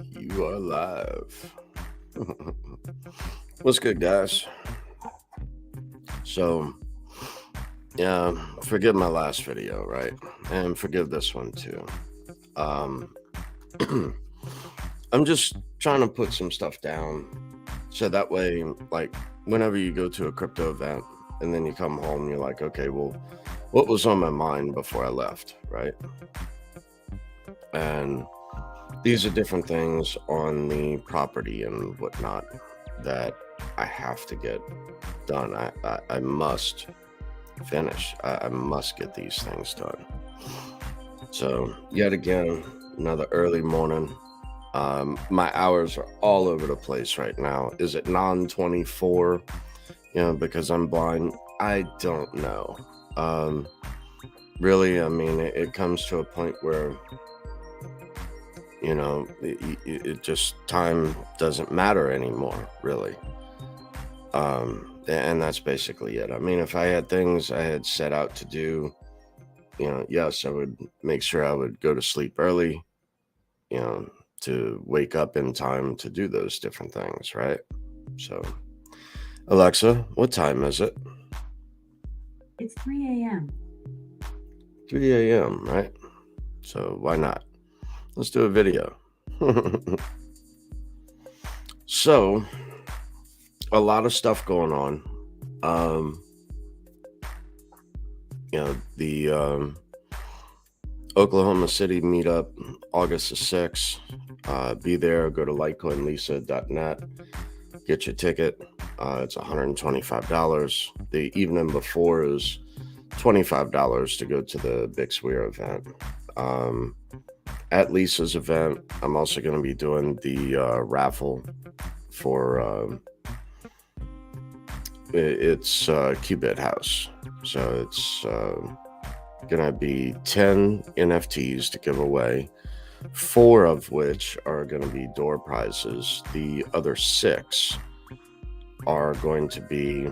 You are live. What's good, guys? So, yeah, forgive my last video, right? And forgive this one too. Um, I'm just trying to put some stuff down so that way, like, whenever you go to a crypto event and then you come home, you're like, okay, well, what was on my mind before I left, right? And these are different things on the property and whatnot that I have to get done. I must finish. I must get these things done. So yet again, another early morning. My hours are all over the place right now. Is it non-24? Because I'm blind. I don't know. Really, I mean, it comes to a point where it just time doesn't matter anymore, really. And that's basically it. I mean, if I had things I had set out to do, yes, I would make sure I would go to sleep early, to wake up in time to do those different things, right? So, Alexa, what time is it? It's 3 a.m. 3 a.m., right? So why not? Let's do a video. So, a lot of stuff going on. The Oklahoma City meetup, August the 6th. Be there. Go to litecoinlisa.net. Get your ticket. It's $125. The evening before is $25 to go to the Big Swear event. At Lisa's event, I'm also going to be doing the raffle for it's Qubit House. So it's going to be 10 NFTs to give away, 4 of which are going to be door prizes. The other 6 are going to be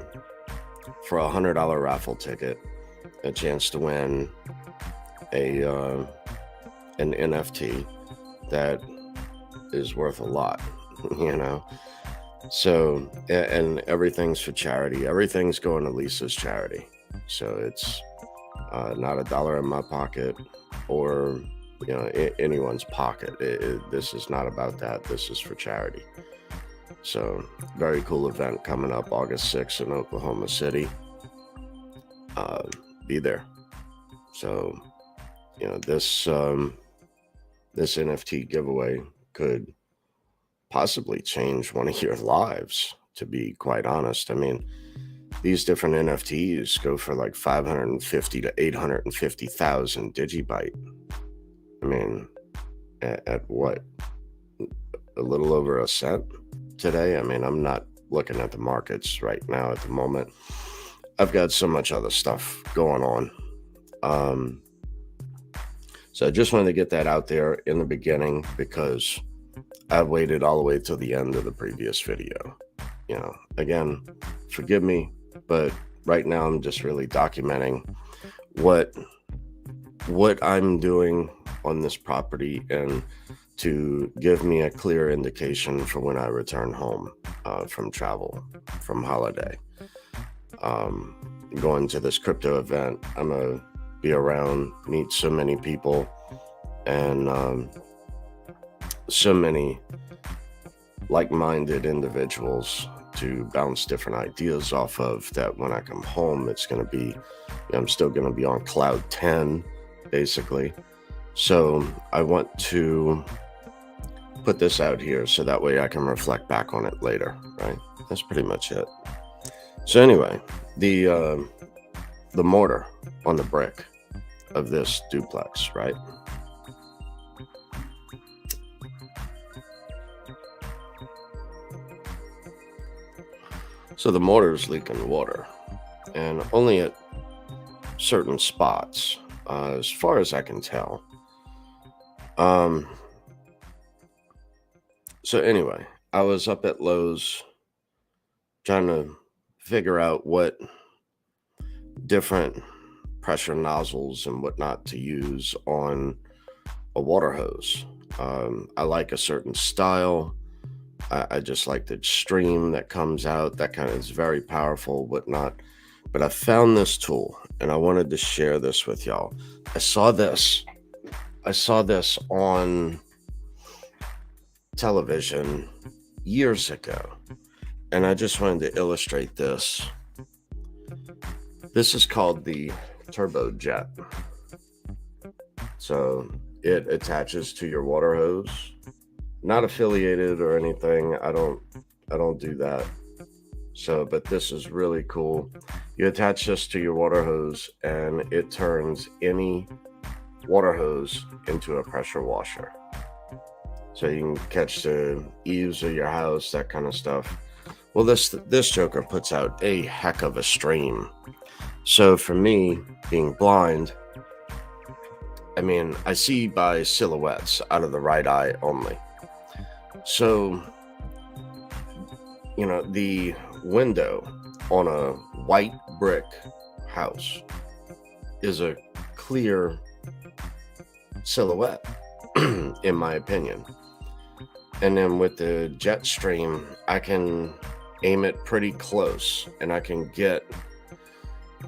for a $100 raffle ticket, a chance to win an NFT that is worth a lot, So, and everything's for charity. Everything's going to Lisa's charity. So it's not $1 in my pocket or, anyone's pocket. This is not about that. This is for charity. So, very cool event coming up August 6th in Oklahoma City. Be there. So, this NFT giveaway could possibly change one of your lives, to be quite honest. I mean, these different NFTs go for like 550 to 850,000 digibyte. I mean, at what? A little over a cent today? I mean, I'm not looking at the markets right now at the moment. I've got so much other stuff going on. So I just wanted to get that out there in the beginning because I waited all the way till the end of the previous video. Again, forgive me, but right now I'm just really documenting what I'm doing on this property and to give me a clear indication for when I return home from travel, from holiday. Going to this crypto event, I'm going to be around, meet so many people, and so many like-minded individuals to bounce different ideas off of, that when I come home, it's going to be, I'm still going to be on cloud 10, basically. So I want to put this out here so that way I can reflect back on it later, right? That's pretty much it. So anyway, the mortar on the brick of this duplex, right? So the mortar is leaking water, and only at certain spots, as far as I can tell. So anyway, I was up at Lowe's trying to figure out what different pressure nozzles and whatnot to use on a water hose. I like a certain style. I just like the stream that comes out. That kind of is very powerful, whatnot. But I found this tool and I wanted to share this with y'all. I saw this on television years ago, and I just wanted to illustrate this. This is called the Turbo Jet. So it attaches to your water hose. Not affiliated or anything. I don't do that. So, but this is really cool. You attach this to your water hose and it turns any water hose into a pressure washer. So you can catch the eaves of your house, that kind of stuff. Well, this joker puts out a heck of a stream. So for me, being blind, I mean, I see by silhouettes out of the right eye only. So, you know, the window on a white brick house is a clear silhouette, in my opinion. And then with the jet stream, I can aim it pretty close and I can get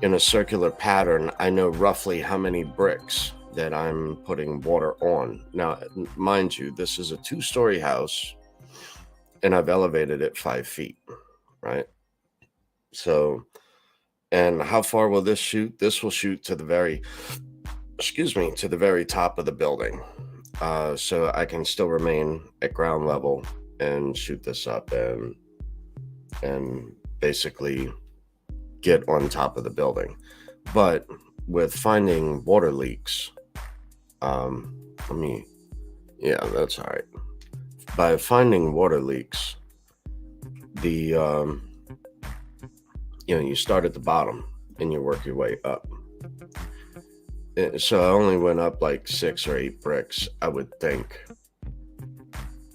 in a circular pattern. I know roughly how many bricks that I'm putting water on. Now, mind you, this is a 2-story house and I've elevated it 5 feet, right? So, and how far will this shoot? This will shoot to the very top of the building. So I can still remain at ground level and shoot this up and basically get on top of the building. But with finding water leaks, that's all right. By finding water leaks, you start at the bottom and you work your way up. So I only went up like 6 or 8 bricks, I would think,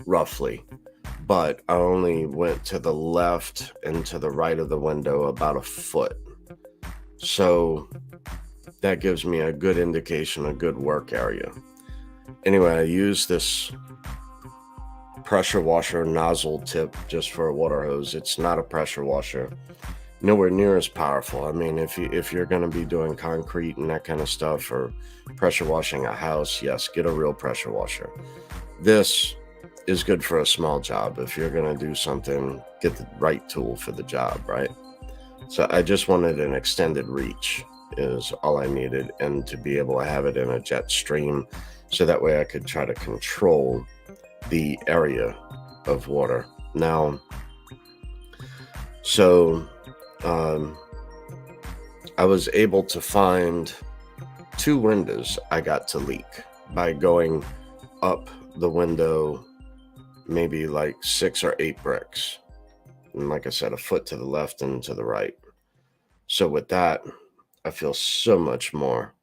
roughly. But I only went to the left and to the right of the window about a foot. So that gives me a good indication, a good work area. Anyway, I use this pressure washer nozzle tip just for a water hose. It's not a pressure washer. Nowhere near as powerful. I mean, if you're going to be doing concrete and that kind of stuff or pressure washing a house, yes, get a real pressure washer. This is good for a small job. If you're going to do something, get the right tool for the job, right? So I just wanted an extended reach is all I needed, and to be able to have it in a jet stream so that way I could try to control the area of water. Now, so I was able to find 2 windows I got to leak by going up the window maybe like 6 or 8 bricks. And like I said, a foot to the left and to the right. So with that, I feel so much more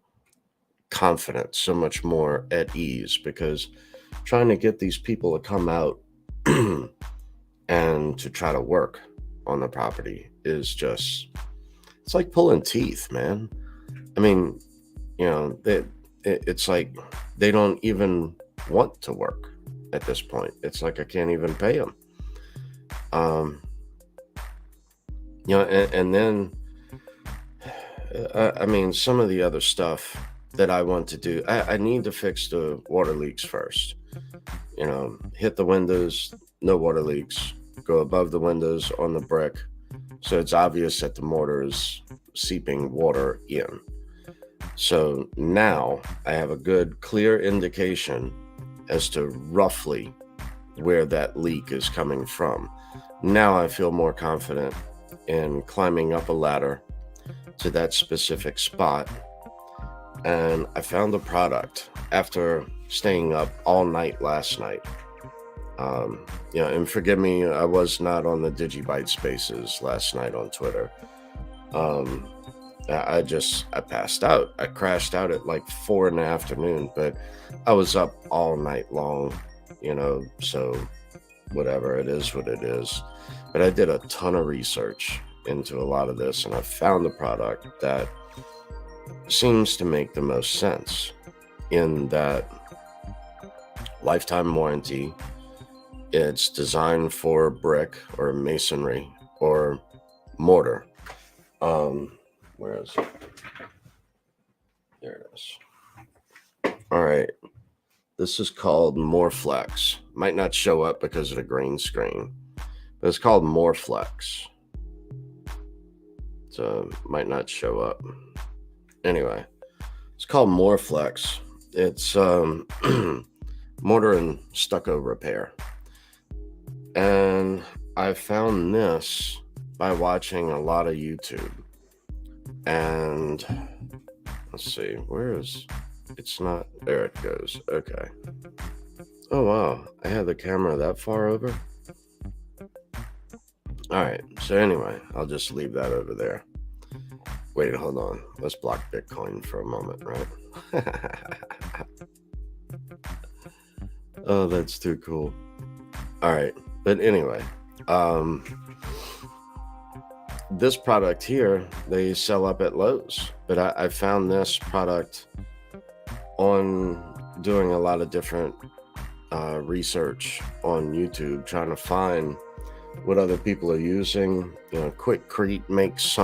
confident, so much more at ease, because trying to get these people to come out and to try to work on the property is just, it's like pulling teeth, man. I mean, it's like they don't even want to work at this point. It's like I can't even pay them. And then, I mean, some of the other stuff that I want to do, I need to fix the water leaks first. Hit the windows, no water leaks. Go above the windows on the brick, so it's obvious that the mortar is seeping water in. So now I have a good, clear indication as to roughly where that leak is coming from. Now I feel more confident in climbing up a ladder to that specific spot. And I found a product after staying up all night last night. And forgive me, I was not on the Digibyte Spaces last night on Twitter. I passed out. I crashed out at like 4 p.m, but I was up all night long, so whatever, it is what it is. But I did a ton of research into a lot of this, and I found a product that seems to make the most sense, in that lifetime warranty. It's designed for brick or masonry or mortar. Where is it? There it is. All right. This is called Moreflex. Might not show up because of the green screen, but it's called Moreflex. So might not show up. Anyway, it's called Moreflex. It's mortar and stucco repair. And I found this by watching a lot of YouTube. And let's see, it's not, there it goes. Okay. Oh, wow. I had the camera that far over. All right. So anyway, I'll just leave that over there. Wait, hold on. Let's block Bitcoin for a moment, right? Oh, that's too cool. All right. But anyway, this product here, they sell up at Lowe's, but I found this product on doing a lot of different research on YouTube, trying to find what other people are using. You know, Quickcrete makes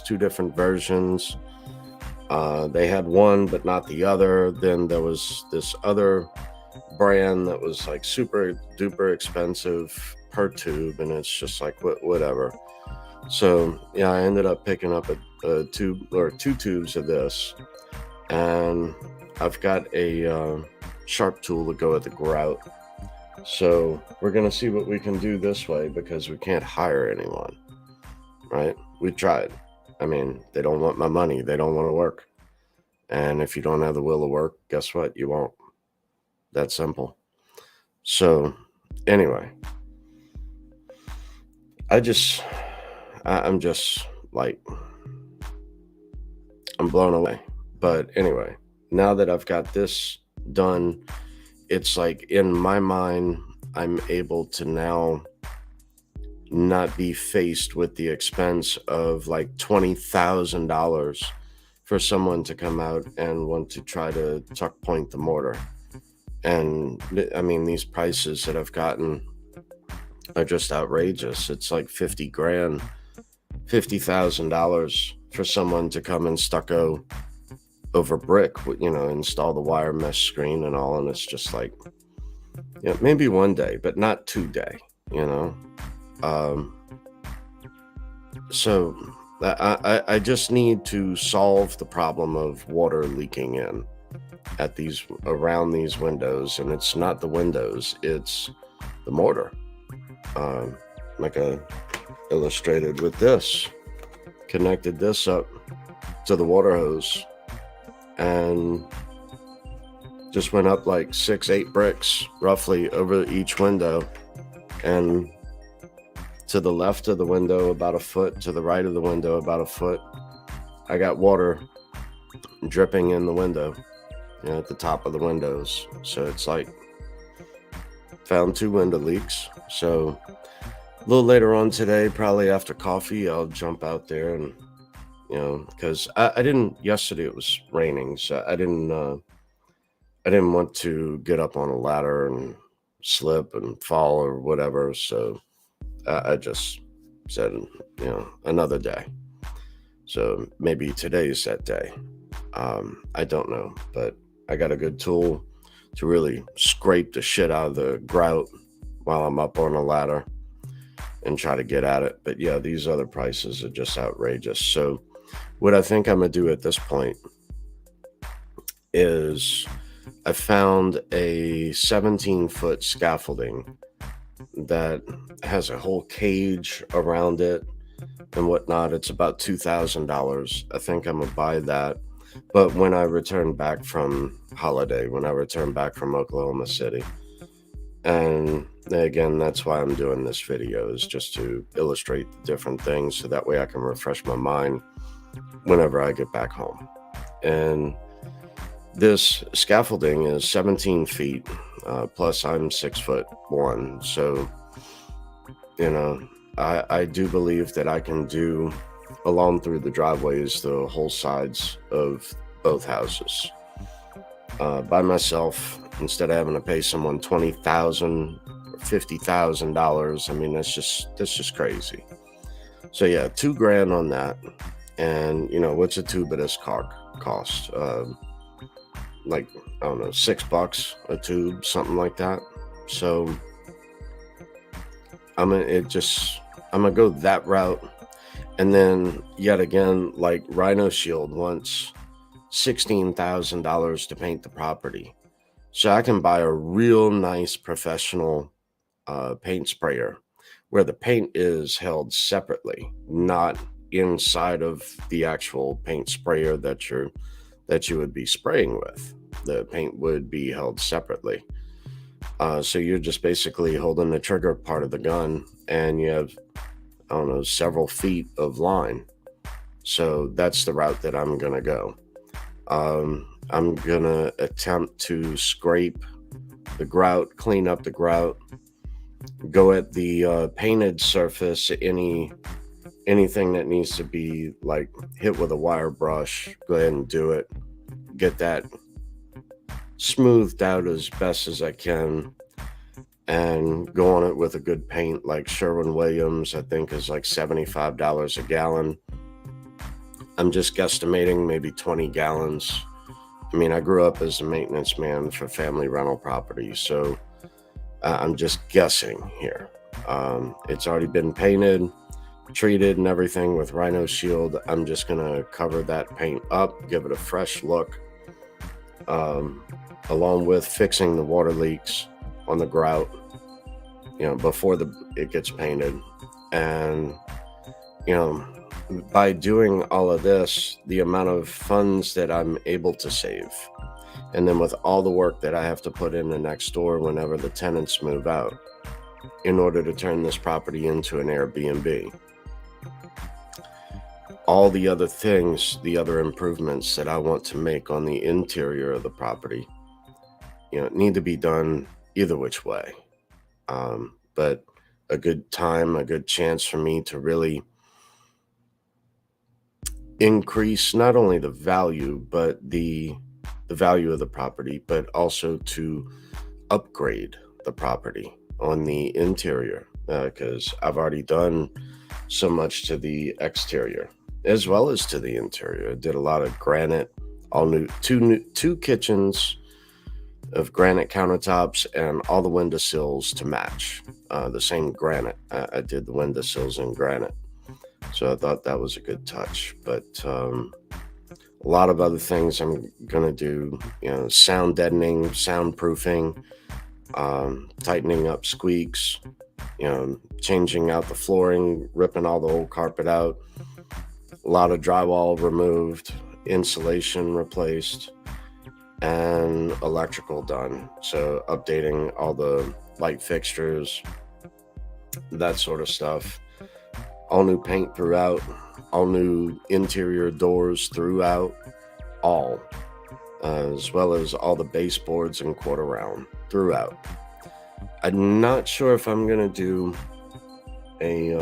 two different versions. They had one, but not the other. Then there was this other brand that was like super duper expensive per tube, and it's just like whatever. So yeah, I ended up picking up a tube or two tubes of this, and I've got a sharp tool to go at the grout. So we're gonna see what we can do this way, because we can't hire anyone, right? We tried. I mean, they don't want my money. They don't want to work. And if you don't have the will to work, guess what? You won't. That simple. So anyway, I'm just like, I'm blown away. But anyway, now that I've got this done, it's like in my mind, I'm able to now not be faced with the expense of like $20,000 for someone to come out and want to try to tuck point the mortar. And I mean, these prices that I've gotten are just outrageous. It's like $50,000 for someone to come and stucco over brick, you know, install the wire mesh screen and all. And it's just like, yeah, maybe one day, but not today, you know? So I just need to solve the problem of water leaking in at around these windows. And it's not the windows, it's the mortar. Like I illustrated with this, connected this up to the water hose and just went up like 6-8 bricks roughly over each window, and to the left of the window about a foot, to the right of the window about a foot, I got water dripping in the window, you know, at the top of the windows. So it's like, found 2 window leaks. So a little later on today, probably after coffee, I'll jump out there and, you know, because I didn't, yesterday it was raining, so I didn't want to get up on a ladder and slip and fall or whatever. So I just said, you know, another day. So maybe today's that day. I don't know, but I got a good tool to really scrape the shit out of the grout while I'm up on a ladder and try to get at it. But yeah, these other prices are just outrageous. So what I think I'm gonna do at this point is I found a 17-foot scaffolding that has a whole cage around it and whatnot. It's about $2,000. I think I'm gonna buy that. But when I return back from holiday, when I return back from Oklahoma City, and again, that's why I'm doing this video, is just to illustrate the different things, so that way I can refresh my mind whenever I get back home. And this scaffolding is 17 feet, plus I'm 6'1". So, you know, I do believe that I can do along through the driveways, the whole sides of both houses by myself. instead of having to pay someone $20,000 or $50,000. I mean, that's just crazy. So yeah, $2,000 on that. And what's a tube of this cost? Like, I don't know, $6 a tube, something like that. So I'm gonna go that route. And then yet again, like Rhino Shield wants $16,000 to paint the property. So I can buy a real nice professional paint sprayer where the paint is held separately, not inside of the actual paint sprayer that you would be spraying with. The paint would be held separately. So you're just basically holding the trigger part of the gun, and you have, I don't know, several feet of line. So that's the route that I'm gonna go. I'm gonna attempt to scrape the grout, clean up the grout, go at the painted surface. Anything that needs to be like hit with a wire brush, go ahead and do it. Get that smoothed out as best as I can, and go on it with a good paint like Sherwin-Williams. I think is like $75 a gallon. I'm just guesstimating maybe 20 gallons. I mean, I grew up as a maintenance man for family rental properties, so I'm just guessing here. It's already been painted, treated, and everything with Rhino Shield. I'm just gonna cover that paint up, give it a fresh look, along with fixing the water leaks on the grout, before it gets painted. And by doing all of this, the amount of funds that I'm able to save, and then with all the work that I have to put in the next door whenever the tenants move out, in order to turn this property into an Airbnb, all the other things, the other improvements that I want to make on the interior of the property, need to be done either which way. But a good chance for me to really increase not only the value, but the value of the property, but also to upgrade the property on the interior, because I've already done so much to the exterior as well as to the interior. I did a lot of granite, all new, two kitchens of granite countertops, and all the windowsills to match the same granite. I did the windowsills in granite. So I thought that was a good touch. But a lot of other things I'm going to do, sound deadening, soundproofing, tightening up squeaks, changing out the flooring, ripping all the old carpet out, a lot of drywall removed, insulation replaced, and electrical done. So updating all the light fixtures, that sort of stuff. All new paint throughout, all new interior doors throughout, as well as all the baseboards and quarter round throughout. I'm not sure if I'm going to do a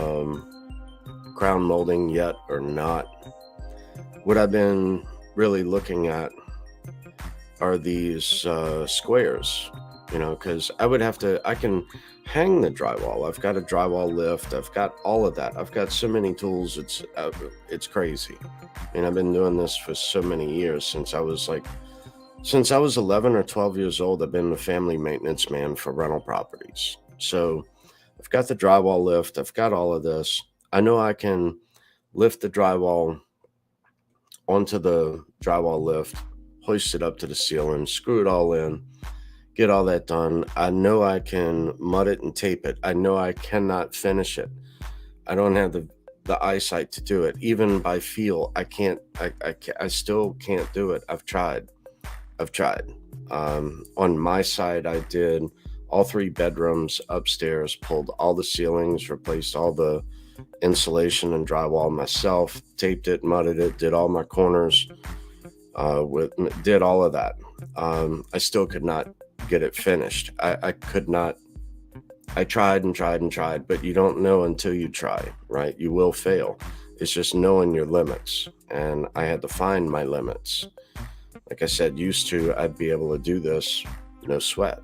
crown molding yet or not. What I've been really looking at are these squares, because I can hang the drywall. I've got a drywall lift. I've got all of that. I've got so many tools. It's crazy. I've been doing this for so many years, since I was 11 or 12 years old. I've been a family maintenance man for rental properties. So I've got the drywall lift. I've got all of this. I know I can lift the drywall onto the drywall lift, hoist it up to the ceiling, screw it all in, get all that done. I know I can mud it and tape it. I know I cannot finish it. I don't have the eyesight to do it. Even by feel, I can't. I still can't do it. I've tried. On my side, I did all 3 bedrooms upstairs, pulled all the ceilings, replaced all the insulation and drywall myself, taped it, mudded it, did all my corners, did all of that. I still could not get it finished. I could not. I tried and tried and tried, but you don't know until you try, right? You will fail. It's just knowing your limits, and I had to find my limits. Like I said, used to, I'd be able to do this no sweat.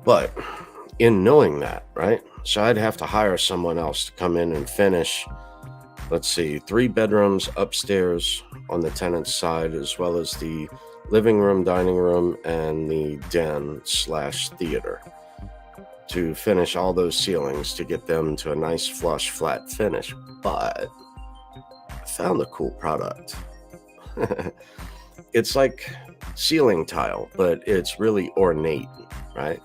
But in knowing that, right? So I'd have to hire someone else to come in and finish, let's see, 3 bedrooms upstairs on the tenant's side, as well as the living room, dining room, and the den/theater, to finish all those ceilings to get them to a nice flush flat finish. But I found a cool product. It's like ceiling tile, but it's really ornate, right?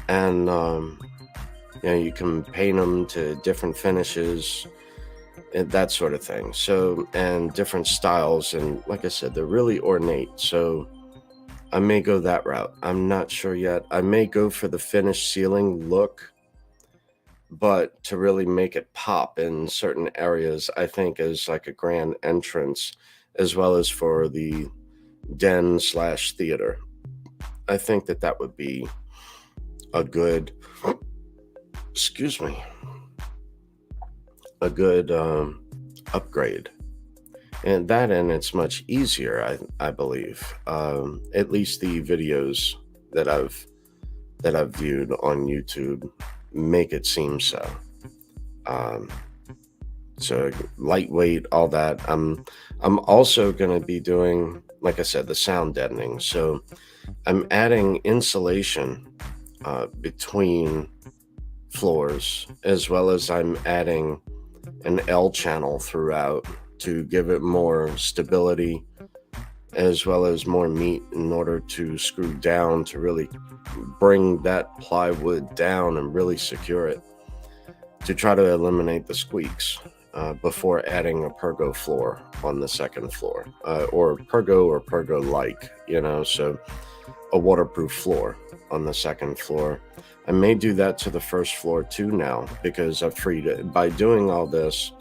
And you can paint them to different finishes and that sort of thing. So, and different styles, and like I said, they're really ornate. So I may go that route. I'm not sure yet. I may go for the finished ceiling look, but to really make it pop in certain areas, I think as like a grand entrance, as well as for the den/theater. I think that would be a good, excuse me, a good upgrade. And it's much easier, I believe. At least the videos that I've viewed on YouTube make it seem so. So lightweight, all that. I'm also going to be doing, like I said, the sound deadening. So I'm adding insulation between floors, as well as I'm adding an L channel throughout to give it more stability, as well as more meat in order to screw down to really bring that plywood down and really secure it, to try to eliminate the squeaks before adding a pergo floor on the second floor, or pergo-like, so a waterproof floor on the second floor. I may do that to the first floor too now, because I've freed it. By doing all this,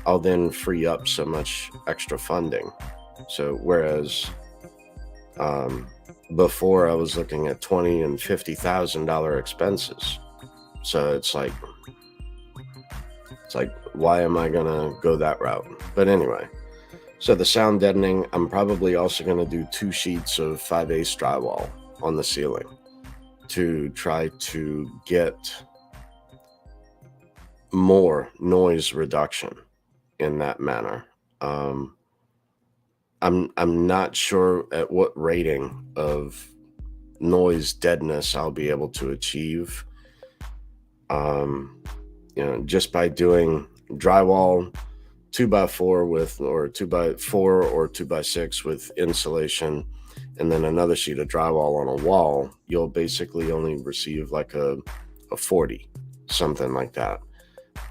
I'll then free up so much extra funding. So whereas before I was looking at $20,000 and $50,000 expenses, so it's like, why am I gonna go that route? But anyway, so the sound deadening, I'm probably also gonna do 2 sheets of 5/8 drywall on the ceiling to try to get more noise reduction in that manner. I'm not sure at what rating of noise deadness I'll be able to achieve. Just by doing drywall 2x4 with, or 2x4 or 2x6 with insulation, and then another sheet of drywall on a wall, you'll basically only receive like a 40, something like that.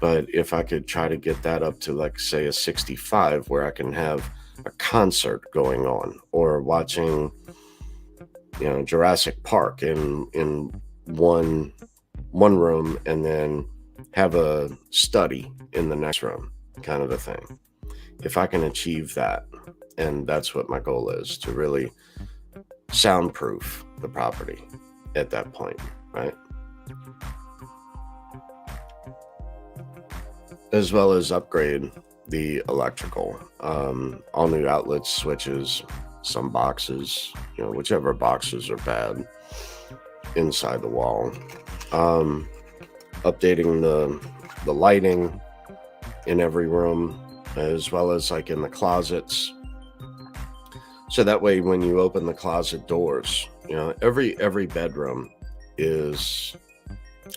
But if I could try to get that up to, like, say, a 65, where I can have a concert going on, or watching, Jurassic Park in one room, and then have a study in the next room, kind of a thing. If I can achieve that, and that's what my goal is, to really soundproof the property at that point, right? As well as upgrade the electrical, all new outlets, switches, some boxes, whichever boxes are bad inside the wall. Updating the lighting in every room, as well as like in the closets. So that way, when you open the closet doors, every bedroom is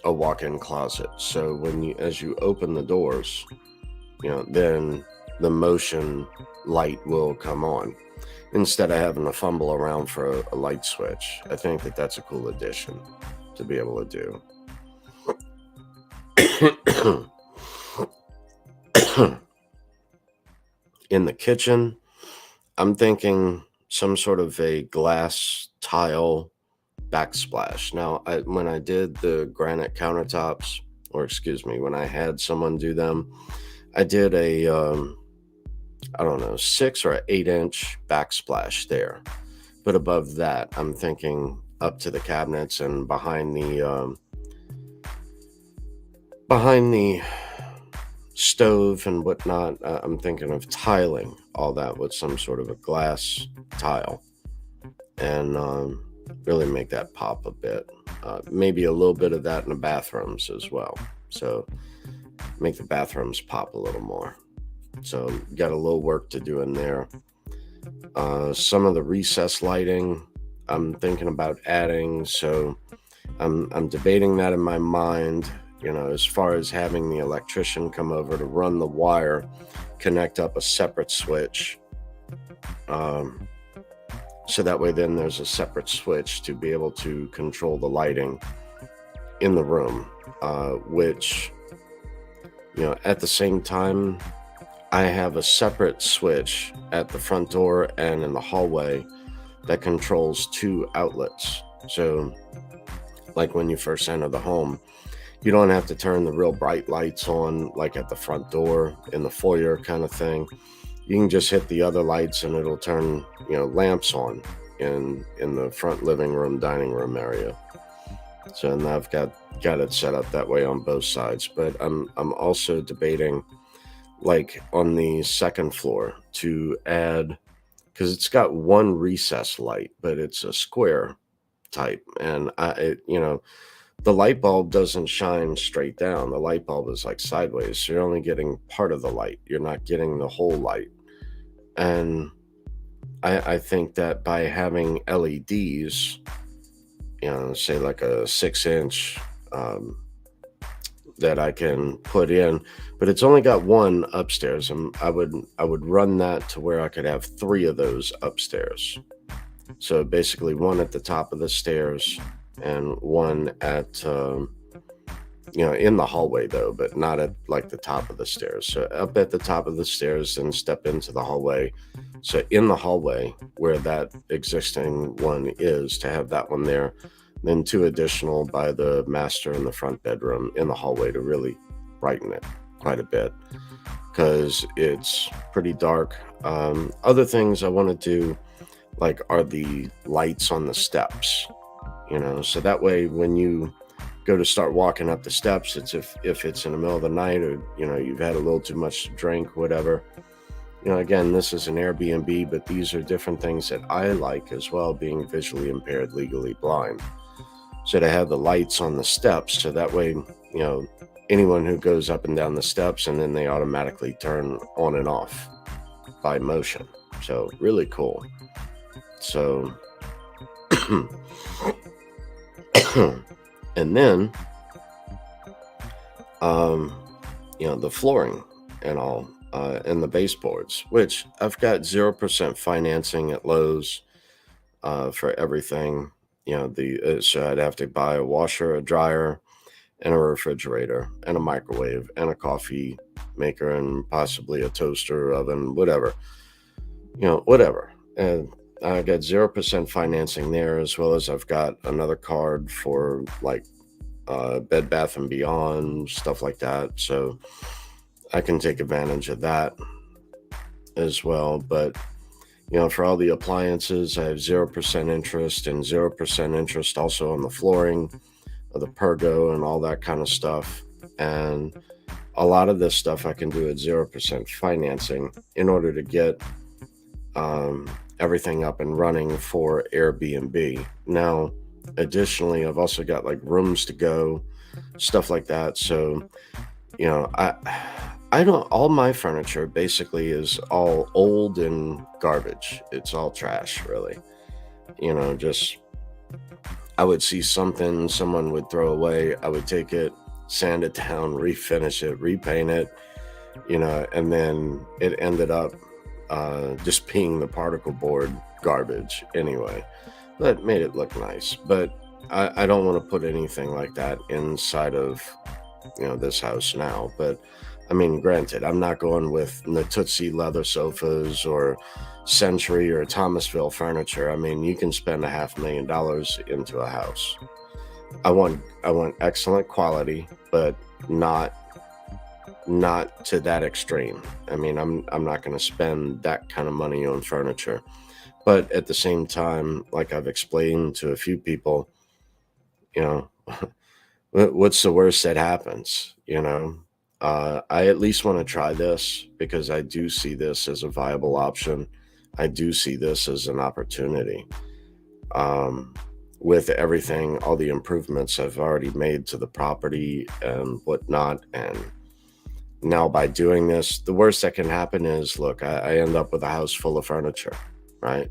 a walk-in closet. So as you open the doors, then the motion light will come on, instead of having to fumble around for a light switch. I think that's a cool addition to be able to do. In the kitchen, I'm thinking some sort of a glass tile backsplash. Now, when I did the granite countertops, or excuse me, when I had someone do them, I did a, I don't know, 6 or 8 inch backsplash there. But above that, I'm thinking up to the cabinets and behind the stove and whatnot. I'm thinking of tiling all that with some sort of a glass tile. and really make that pop a bit. Maybe a little bit of that in the bathrooms as well. So make the bathrooms pop a little more. So got a little work to do in there. Some of the recess lighting I'm thinking about adding. So I'm debating that in my mind, as far as having the electrician come over to run the wire, connect up a separate switch. So that way then there's a separate switch to be able to control the lighting in the room, which, at the same time, I have a separate switch at the front door and in the hallway that controls 2 outlets. So like when you first enter the home, you don't have to turn the real bright lights on like at the front door in the foyer kind of thing. You can just hit the other lights and it'll turn, lamps on in the front living room, dining room area. So, and I've got it set up that way on both sides. But I'm also debating, like on the second floor, to add, because it's got one recess light, but it's a square type, and the light bulb doesn't shine straight down. The light bulb is like sideways, so you're only getting part of the light. You're not getting the whole light. And I think that by having LEDs, say like a 6-inch that I can put in, but it's only got one upstairs, and I would run that to where I could have 3 of those upstairs. So basically one at the top of the stairs and one at in the hallway though, but not at like the top of the stairs. So up at the top of the stairs and step into the hallway. So in the hallway where that existing one is, to have that one there, then 2 additional by the master in the front bedroom in the hallway to really brighten it quite a bit, because it's pretty dark. Other things I want to do, like, are the lights on the steps, so that way when you go to start walking up the steps, it's if it's in the middle of the night, or you've had a little too much to drink, whatever. Again, this is an Airbnb, but these are different things that I like as well, being visually impaired, legally blind. So to have the lights on the steps, so that way, anyone who goes up and down the steps, and then they automatically turn on and off by motion. So really cool. So, and then, the flooring and all, and the baseboards, which I've got 0% financing at Lowe's for everything. So I'd have to buy a washer, a dryer, and a refrigerator, and a microwave, and a coffee maker, and possibly a toaster, oven, whatever. Whatever. And I got 0% financing there, as well as I've got another card for like Bed Bath and Beyond, stuff like that. So I can take advantage of that as well. But for all the appliances, I have 0% interest, and 0% interest also on the flooring of the Pergo and all that kind of stuff. And a lot of this stuff I can do at 0% financing in order to get everything up and running for Airbnb. Now, additionally, I've also got like rooms to go, stuff like that. So, I don't, all my furniture basically is all old and garbage. It's all trash, really. Just, I would see something someone would throw away, I would take it, sand it down, refinish it, repaint it, and then it ended up just being the particle board garbage anyway. That made it look nice, but I don't want to put anything like that inside of this house now. But I mean, granted, I'm not going with Natuzzi leather sofas or Century or Thomasville furniture. I mean, you can spend $500,000 into a house. I want excellent quality, but not to that extreme. I mean, I'm not going to spend that kind of money on furniture. But at the same time, like I've explained to a few people, what's the worst that happens? I at least want to try this, because I do see this as a viable option. I do see this as an opportunity. with everything, all the improvements I've already made to the property and whatnot. And now by doing this, the worst that can happen is, look, I end up with a house full of furniture, right?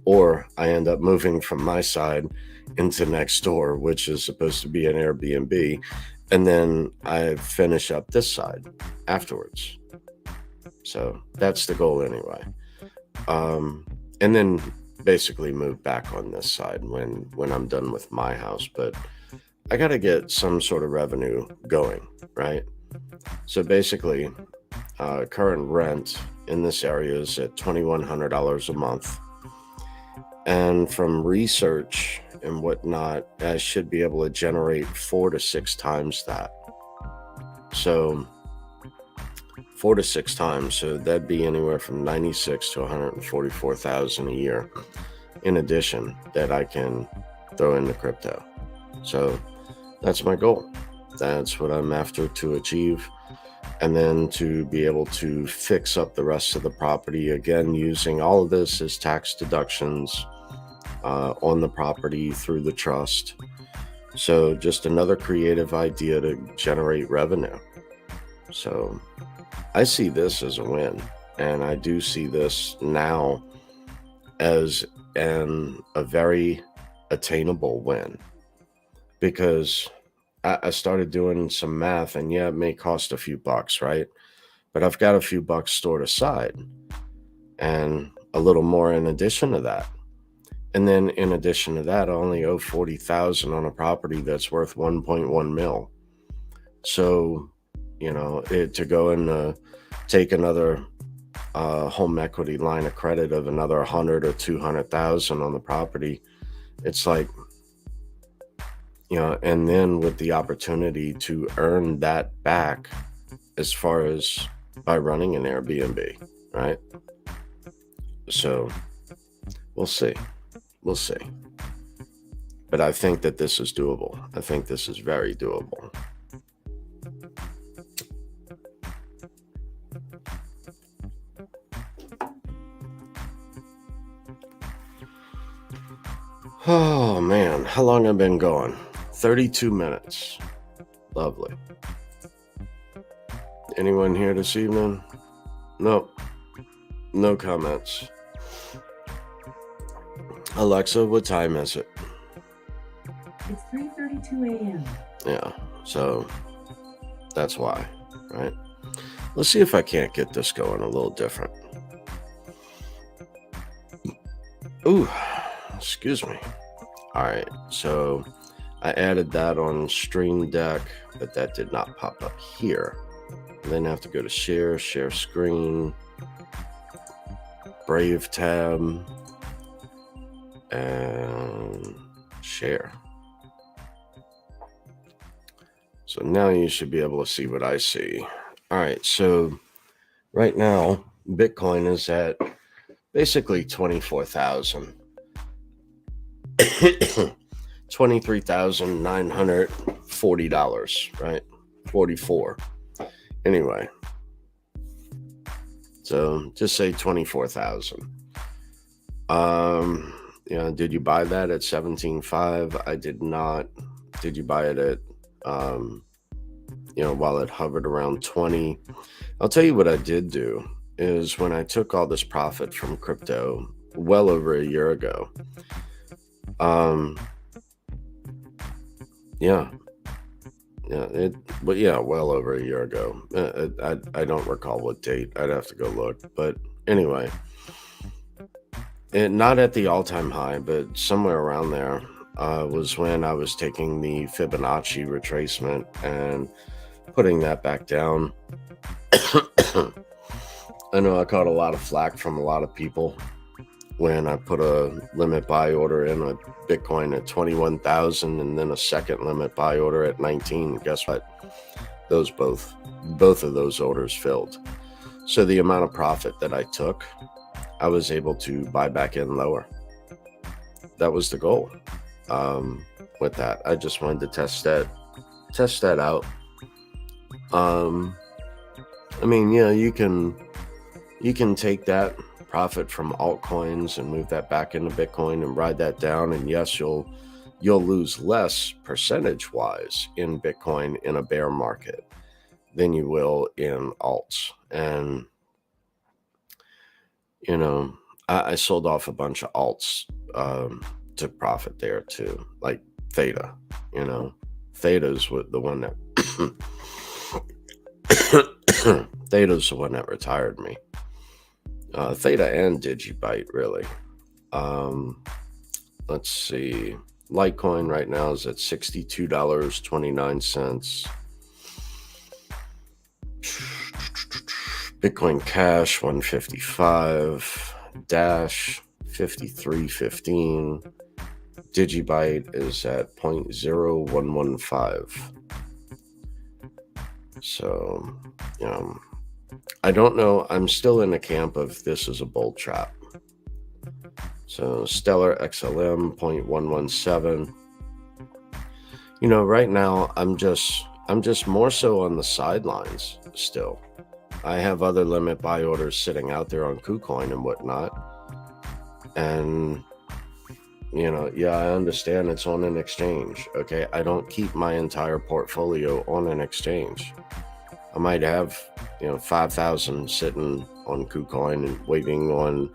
Or I end up moving from my side into next door, which is supposed to be an Airbnb, and then I finish up this side afterwards. So that's the goal anyway. And then basically move back on this side when I'm done with my house. But I got to get some sort of revenue going, right? So basically, current rent in this area is at $2,100 a month. And from research and whatnot, I should be able to generate 4 to 6 times that. So 4 to 6 times, so that'd be anywhere from 96 to 144,000 a year. In addition, that I can throw into crypto. So that's my goal. That's what I'm after to achieve. And then to be able to fix up the rest of the property, again, using all of this as tax deductions on the property through the trust. So just another creative idea to generate revenue. So I see this as a win. And I do see this now as a very attainable win. Because I started doing some math, and yeah, it may cost a few bucks, right? But I've got a few bucks stored aside and a little more in addition to that. And then in addition to that, I only owe $40,000 on a property that's worth 1.1 mil. So, to go and take another home equity line of credit of another 100 or 200,000 on the property, it's like, and then with the opportunity to earn that back as far as by running an Airbnb, right? So we'll see. But I think that this is doable. I think this is very doable. Oh man, how long have I been going? 32 minutes. Lovely. Anyone here this evening? Nope. No comments. Alexa, what time is it? It's 3:32 a.m. Yeah, so that's why, right? Let's see if I can't get this going a little different. Ooh, excuse me. All right, so I added that on Stream Deck, but that did not pop up here. And then I have to go to share screen, Brave tab, and share. So now you should be able to see what I see. All right, so right now, Bitcoin is at basically 24,000. $23,940, right? 44. Anyway, so just say 24,000. Did you buy that at 17.5? I did not. Did you buy it at while it hovered around 20? I'll tell you what I did do is when I took all this profit from crypto well over a year ago. Well over a year ago. I don't recall what date. I'd have to go look. But anyway, not at the all-time high, but somewhere around there was when I was taking the Fibonacci retracement and putting that back down. I know I caught a lot of flack from a lot of people when I put a limit buy order in a Bitcoin at 21,000 and then a second limit buy order at 19. Guess what? Those both of those orders filled. So the amount of profit that I took, I was able to buy back in lower. That was the goal. With that, I just wanted to test that out. You can take that profit from altcoins and move that back into Bitcoin and ride that down. And yes, you'll lose less percentage wise in Bitcoin in a bear market than you will in alts. And I sold off a bunch of alts, took profit there too, like Theta. Theta's the one that Theta's the one that retired me. Theta and Digibyte, really. Let's see. Litecoin right now is at $62.29. Bitcoin Cash 155. Dash 53.15. Digibyte is at 0.0115. So, I don't know. I'm still in the camp of this is a bull trap. So Stellar XLM 0.117. Right now I'm just more so on the sidelines still. I have other limit buy orders sitting out there on KuCoin and whatnot. And I understand it's on an exchange. Okay, I don't keep my entire portfolio on an exchange. I might have 5,000 sitting on KuCoin and waiting on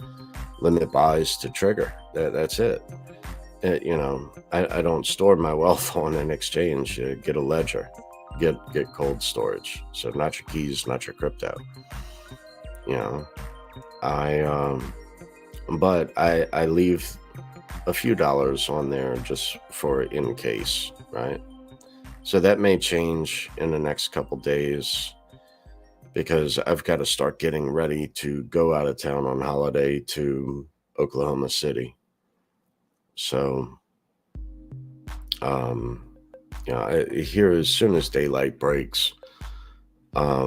limit buys to trigger. That's it. I don't store my wealth on an exchange. Get a ledger, get cold storage. So not your keys, not your crypto. But I leave a few dollars on there just for in case, right? So that may change in the next couple days, because I've got to start getting ready to go out of town on holiday to Oklahoma City. So, here as soon as daylight breaks, I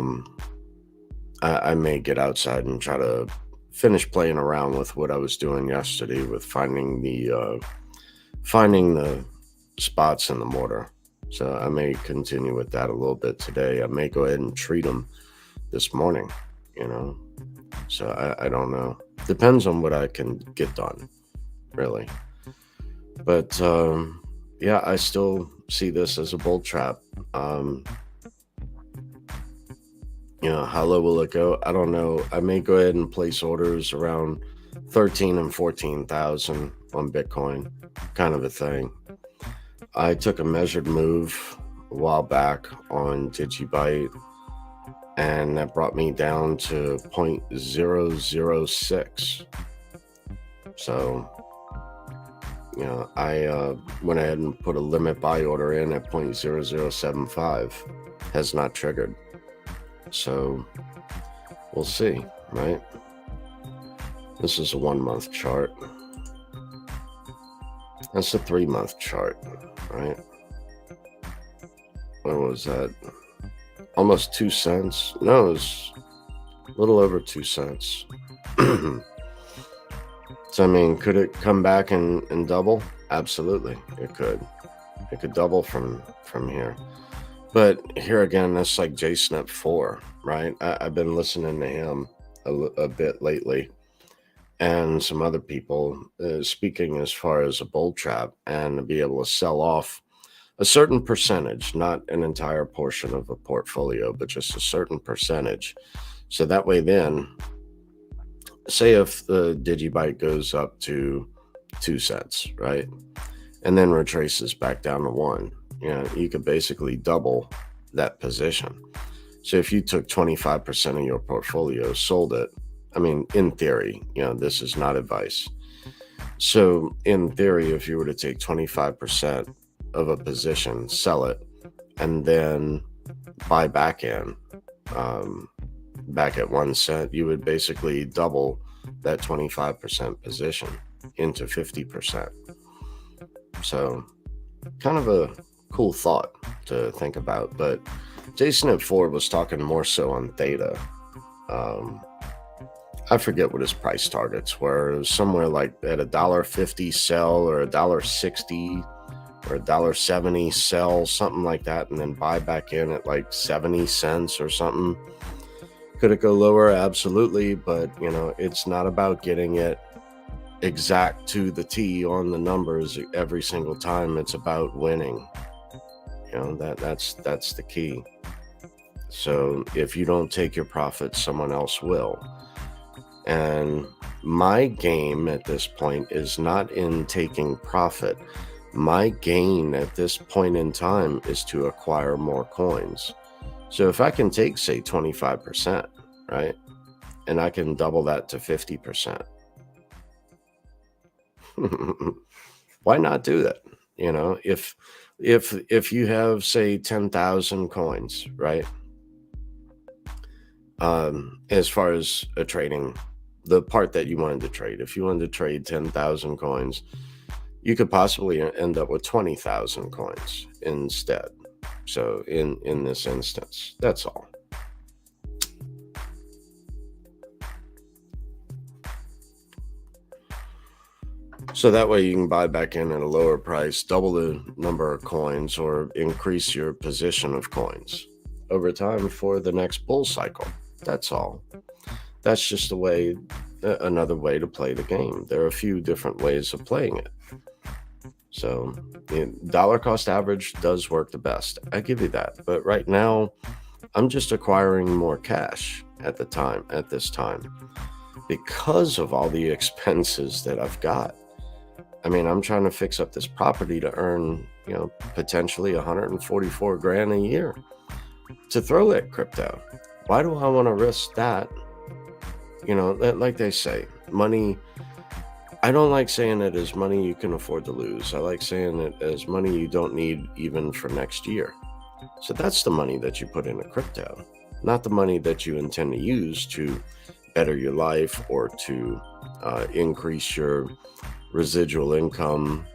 may get outside and try to finish playing around with what I was doing yesterday with finding the spots in the mortar. So I may continue with that a little bit today. I may go ahead and treat them this morning, so I don't know. Depends on what I can get done, really. But I still see this as a bull trap. How low will it go? I don't know. I may go ahead and place orders around 13 and 14,000 on Bitcoin, kind of a thing. I took a measured move a while back on Digibyte, and that brought me down to 0.006. So, I went ahead and put a limit buy order in at 0.0075. Has not triggered. So, we'll see, right? This is a 1 month chart. That's a 3 month chart, right? What was that? Almost 2 cents. No, it was a little over 2 cents. So, could it come back and double? Absolutely, it could. It could double from here. But here again, that's like JSNIP 4, right? I've been listening to him a bit lately, and some other people speaking as far as a bull trap, and to be able to sell off a certain percentage, not an entire portion of a portfolio, but just a certain percentage. So that way then, say if the Digibyte goes up to 2 cents, right? And then retraces back down to 1, you could basically double that position. So if you took 25% of your portfolio, sold it, in theory, this is not advice. So in theory, if you were to take 25% of a position, sell it, and then buy back in, back at 1 cent, you would basically double that 25% position into 50%. So kind of a cool thought to think about. But Jason at Ford was talking more so on Theta. I forget what his price targets were. It was somewhere like at $1.50 sell, or $1.60 or $1.70 sell, something like that, and then buy back in at like 70 cents or something. Could it go lower? Absolutely. But, it's not about getting it exact to the T on the numbers every single time. It's about winning. That's the key. So if you don't take your profits, someone else will. And my game at this point is not in taking profit. My gain at this point in time is to acquire more coins. So if I can take, say, 25%, right? And I can double that to 50%. Why not do that? If you have, say, 10,000 coins, right? As far as a trading, the part that you wanted to trade, if you wanted to trade 10,000 coins, you could possibly end up with 20,000 coins instead. So in this instance, that's all. So that way you can buy back in at a lower price, double the number of coins, or increase your position of coins over time for the next bull cycle. That's all. That's just another way to play the game. There are a few different ways of playing it. So dollar cost average does work the best. I give you that. But right now, I'm just acquiring more cash at this time, because of all the expenses that I've got. I mean, I'm trying to fix up this property to earn, potentially 144 grand a year to throw at crypto. Why do I want to risk that? Like they say, money, I don't like saying it as money you can afford to lose. I like saying it as money you don't need even for next year. So that's the money that you put into crypto, not the money that you intend to use to better your life or to increase your residual income,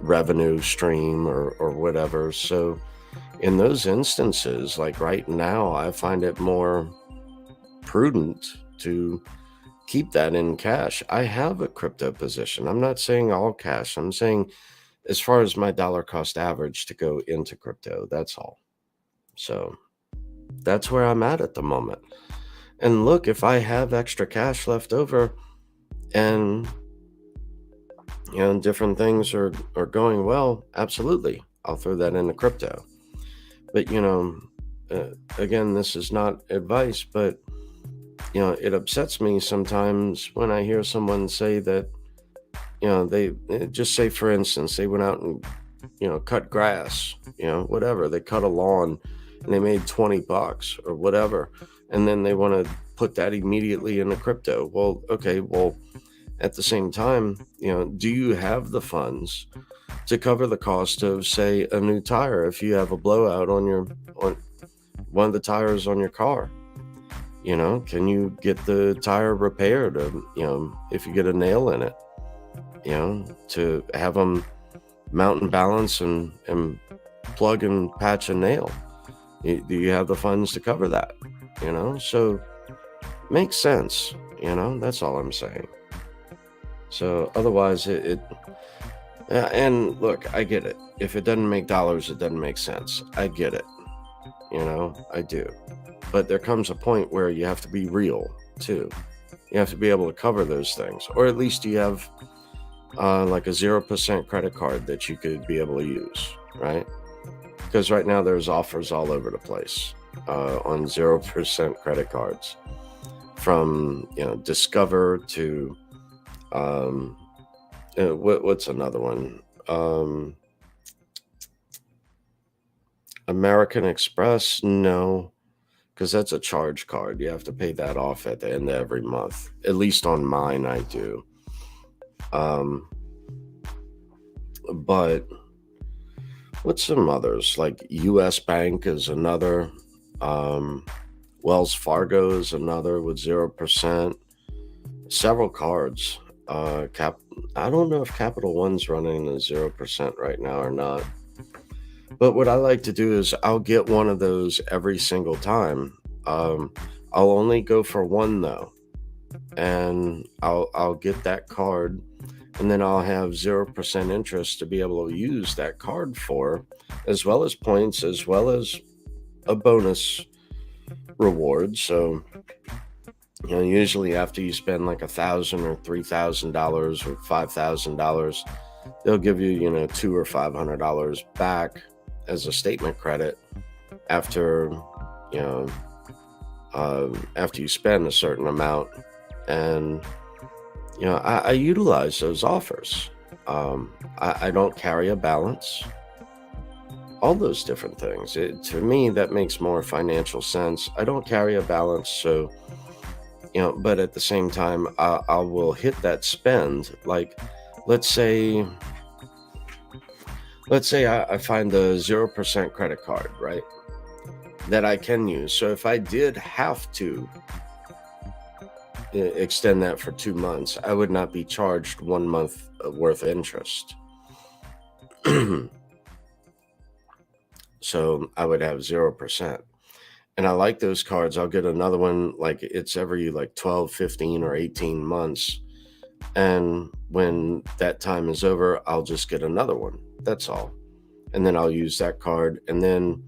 revenue stream, or whatever. So in those instances, like right now, I find it more prudent to keep that in cash. I have a crypto position. I'm not saying all cash. I'm saying as far as my dollar cost average to go into crypto, that's all. So that's where I'm at the moment. And look, if I have extra cash left over and different things are going well, absolutely, I'll throw that into crypto. But again, this is not advice, but it upsets me sometimes when I hear someone say that they just say, for instance, they went out and cut grass, whatever, they cut a lawn and they made $20 or whatever, and then they want to put that immediately into crypto. Well, okay, at the same time, do you have the funds to cover the cost of, say, a new tire if you have a blowout on one of the tires on your car? Can you get the tire repaired? If you get a nail in it, to have them mount and balance and plug and patch a nail. Do you have the funds to cover that? So makes sense. That's all I'm saying. So otherwise and look, I get it. If it doesn't make dollars, it doesn't make sense. I get it. I do. But there comes a point where you have to be real too. You have to be able to cover those things, or at least you have like a 0% credit card that you could be able to use, right? Because right now there's offers all over the place on 0% credit cards, from Discover to what's another one? American Express, no, because that's a charge card. You have to pay that off at the end of every month. At least on mine, I do. But what's some others? Like US Bank is another. Wells Fargo is another with 0%. Several cards. I don't know if Capital One's running a 0% right now or not. But what I like to do is I'll get one of those every single time. I'll only go for one though, and I'll get that card, and then I'll have 0% interest to be able to use that card for, as well as points, as well as a bonus reward. So, usually after you spend like $1,000 or $3,000 or $5,000, they'll give you, $200 or $500 back as a statement credit after, you know, after you spend a certain amount. And, I utilize those offers. I don't carry a balance. All those different things. To me, that makes more financial sense. I don't carry a balance, so but at the same time, I will hit that spend. Like, let's say, I find a 0% credit card, right, that I can use. So if I did have to extend that for 2 months, I would not be charged 1 month worth of interest. So I would have 0%. And I like those cards. I'll get another one, like it's every like 12, 15, or 18 months. And when that time is over, I'll just get another one. That's all. And then I'll use that card. And then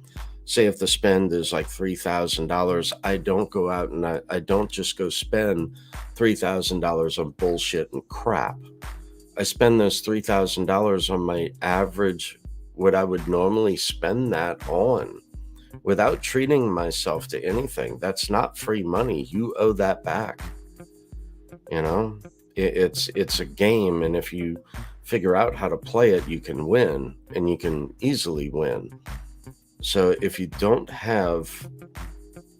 say if the spend is like $3,000, I don't go out and I don't just go spend $3,000 on bullshit and crap. I spend those $3,000 on my average, what I would normally spend that on, without treating myself to anything. That's not free money. You owe that back. It's a game, and if you figure out how to play it, you can win, and you can easily win. So if you don't have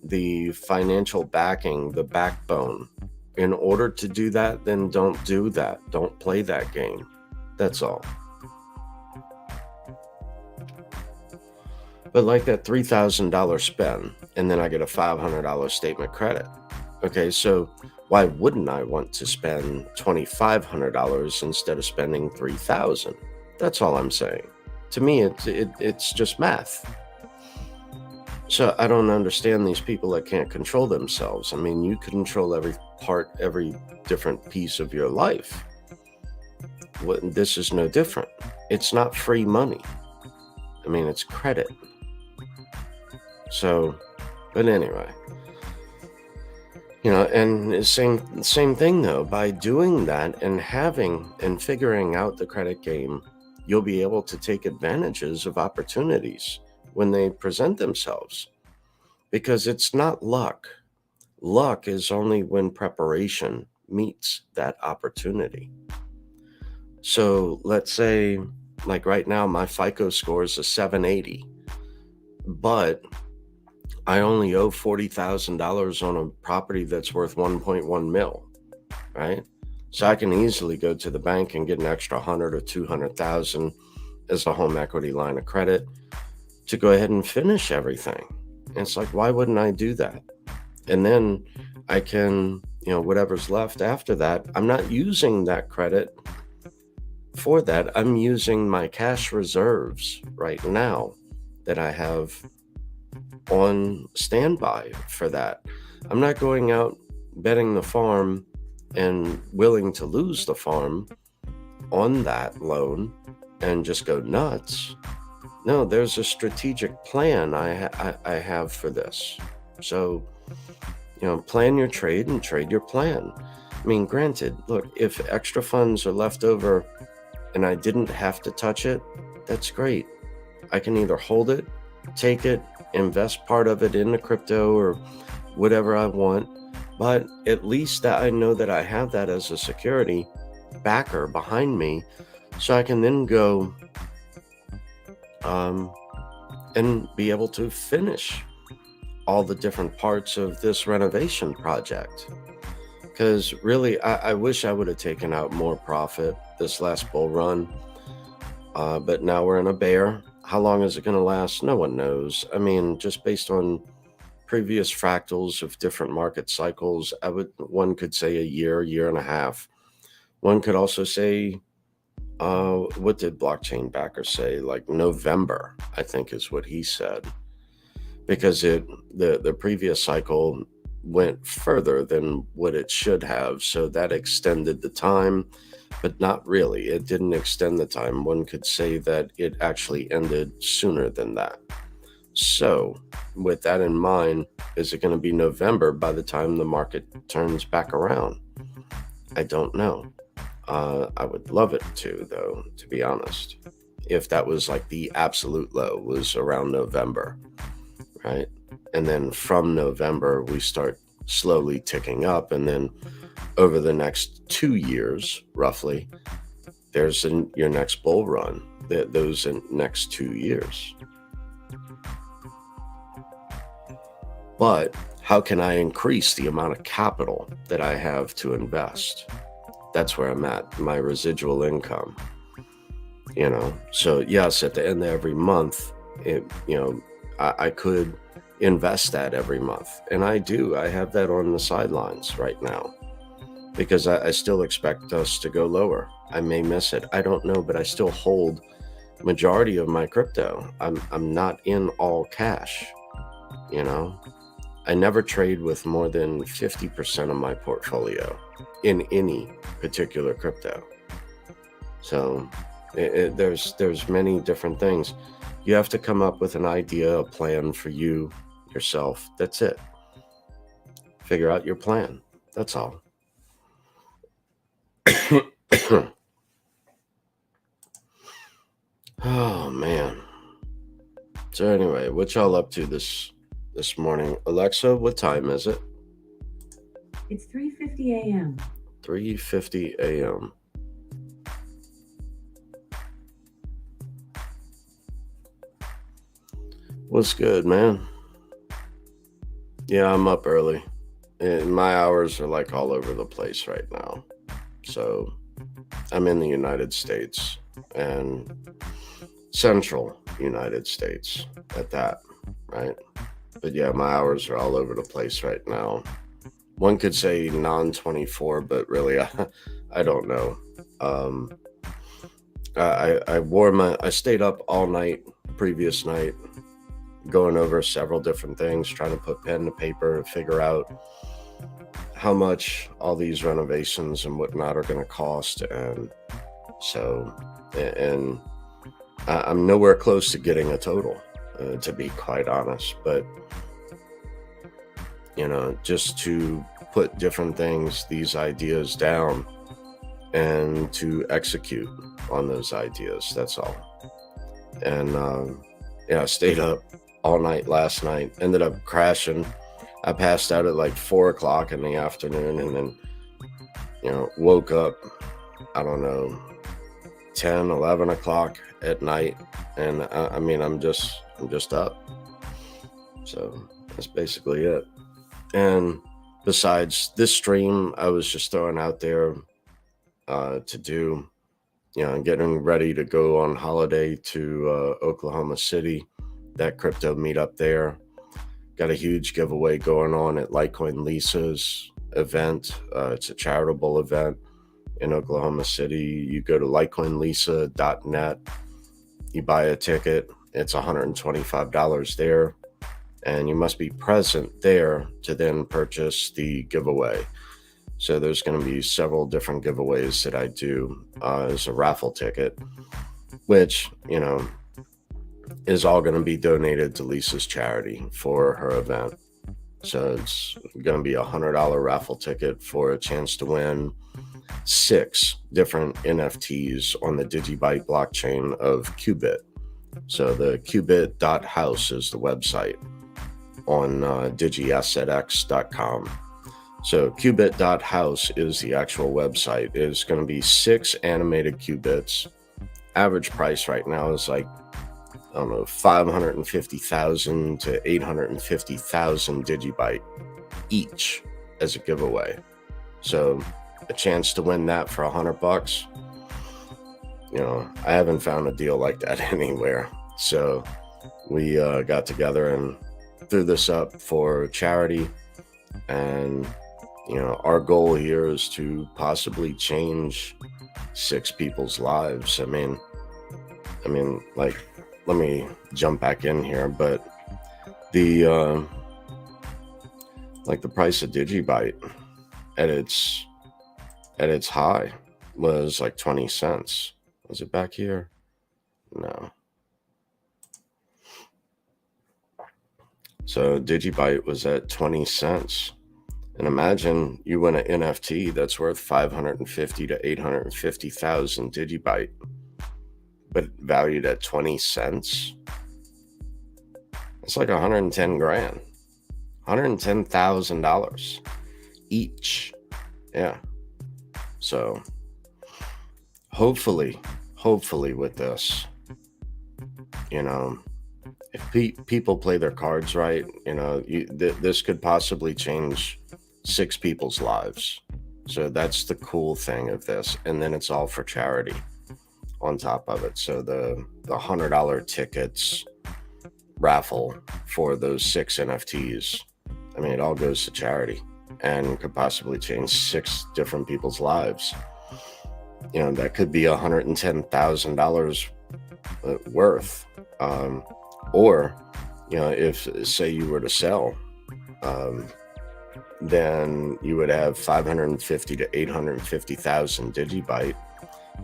the financial backing, the backbone, in order to do that, then don't do that. Don't play that game. That's all. But like that $3,000 spend, and then I get a $500 statement credit. Okay, so why wouldn't I want to spend $2,500 instead of spending $3,000? That's all I'm saying. To me, it's just math. So I don't understand these people that can't control themselves. I mean, you control every part, every different piece of your life. This is no different. It's not free money. I mean, it's credit. So, but anyway, and same thing though, by doing that and figuring out the credit game, you'll be able to take advantages of opportunities when they present themselves, because it's not luck. Luck is only when preparation meets that opportunity. So let's say, like right now, my FICO score is a 780, but I only owe $40,000 on a property that's worth 1.1 mil, right? So I can easily go to the bank and get an extra 100 or 200,000 as a home equity line of credit to go ahead and finish everything. And it's like, why wouldn't I do that? And then I can, whatever's left after that, I'm not using that credit for that. I'm using my cash reserves right now that I have on standby for that. I'm not going out betting the farm and willing to lose the farm on that loan and just go nuts. No, there's a strategic plan I have for this. So, plan your trade and trade your plan. I mean, granted, look, if extra funds are left over and I didn't have to touch it, that's great. I can either hold it, take it, invest part of it into crypto or whatever I want, but at least that I know that I have that as a security backer behind me, so I can then go and be able to finish all the different parts of this renovation project. Because really, I wish I would have taken out more profit this last bull run, but now we're in a bear. How long is it going to last? No one knows. I mean, just based on previous fractals of different market cycles, one could say a year and a half. One could also say, what did blockchain backer say? Like November, I think is what he said, because the previous cycle went further than what it should have, so that extended the time, but not really. It didn't extend the time. One could say that it actually ended sooner than that. So, with that in mind, is it going to be November by the time the market turns back around? I don't know. I would love it to, though, to be honest. If that was like the absolute low was around November, right? And then from November, we start slowly ticking up. And then over the next 2 years, roughly, there's your next bull run, those next 2 years. But how can I increase the amount of capital that I have to invest? That's where I'm at, my residual income. So yes, at the end of every month, I could invest that every month. And I do. I have that on the sidelines right now because I still expect us to go lower. I may miss it. I don't know, but I still hold majority of my crypto. I'm not in all cash, I never trade with more than 50% of my portfolio in any particular crypto. So there's many different things. You have to come up with an idea, a plan for you, yourself. That's it. Figure out your plan. That's all. Oh, man. So anyway, what y'all up to this morning? Alexa, what time is it? It's 3:50 a.m. 3:50 a.m. What's good, man? Yeah, I'm up early. And my hours are like all over the place right now. So I'm in the United States and central United States at that, right? But yeah, my hours are all over the place right now. One could say non-24, but really, I don't know. I stayed up all night, previous night, going over several different things, trying to put pen to paper, figure out how much all these renovations and whatnot are going to cost. And so, and I'm nowhere close to getting a total, to be quite honest, but just to put different things, these ideas down and to execute on those ideas. That's all. And I stayed up all night last night, ended up crashing. I passed out at like 4 o'clock in the afternoon and then, woke up, I don't know, 10, 11 o'clock at night. And I'm just up. So that's basically it. And besides this stream, I was just throwing out there to do, getting ready to go on holiday to Oklahoma City, that crypto meetup there. Got a huge giveaway going on at Litecoin Lisa's event. It's a charitable event in Oklahoma City. You go to litecoinlisa.net, you buy a ticket, it's $125 there, and you must be present there to then purchase the giveaway. So there's going to be several different giveaways that I do as a raffle ticket, which, is all going to be donated to Lisa's charity for her event. So it's going to be $100 raffle ticket for a chance to win 6 different NFTs on the Digibyte blockchain of Qubit. So the qubit.house is the website on digiassetx.com. So qubit.house is the actual website. It's going to be 6 animated qubits. Average price right now is like, I don't know, 550,000 to 850,000 Digibyte each as a giveaway. So a chance to win that for $100. I haven't found a deal like that anywhere. So we got together and threw this up for charity. And, our goal here is to possibly change 6 people's lives. I mean, like, let me jump back in here, but the the price of Digibyte at its high was like 20 cents. Was it back here? No. So Digibyte was at 20 cents. And imagine you win an NFT that's worth 550 to 850,000 Digibyte, but valued at 20 cents. It's like 110 grand, $110,000 each. Yeah. So hopefully with this, if people play their cards right, this could possibly change 6 people's lives. So that's the cool thing of this. And then it's all for charity on top of it. So the $100 tickets raffle for those 6 NFTs, I mean, it all goes to charity and could possibly change 6 different people's lives. That could be $110,000 worth. Or, if say you were to sell, then you would have 550 to 850,000 Digibyte,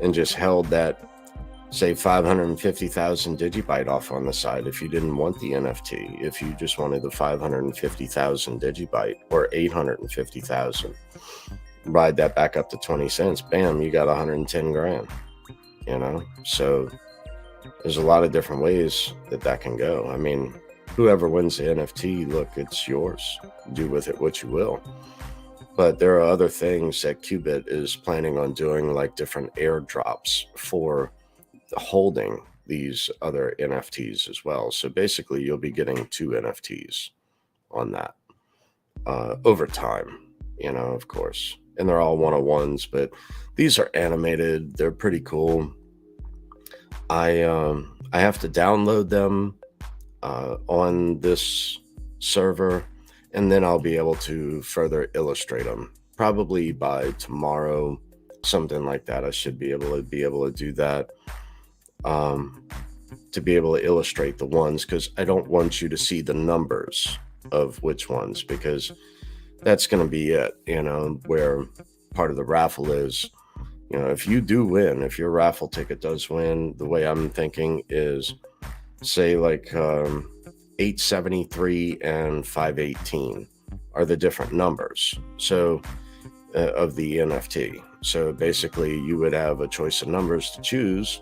and just held that, say, 550,000 Digibyte off on the side if you didn't want the NFT, if you just wanted the 550,000 Digibyte or 850,000, ride that back up to 20 cents, bam, you got 110 grand, So there's a lot of different ways that can go. I mean, whoever wins the NFT, look, it's yours. Do with it what you will. But there are other things that Qubit is planning on doing, like different airdrops for holding these other NFTs as well. So basically, you'll be getting 2 NFTs on that over time, of course. And they're all one-on-ones, but these are animated. They're pretty cool. I have to download them on this server, and then I'll be able to further illustrate them. Probably by tomorrow, something like that. I should be able to do that. To be able to illustrate the ones, because I don't want you to see the numbers of which ones, because that's going to be it, where part of the raffle is, if you do win, if your raffle ticket does win, the way I'm thinking is, say, like 873 and 518 are the different numbers. So of the NFT. So basically, you would have a choice of numbers to choose.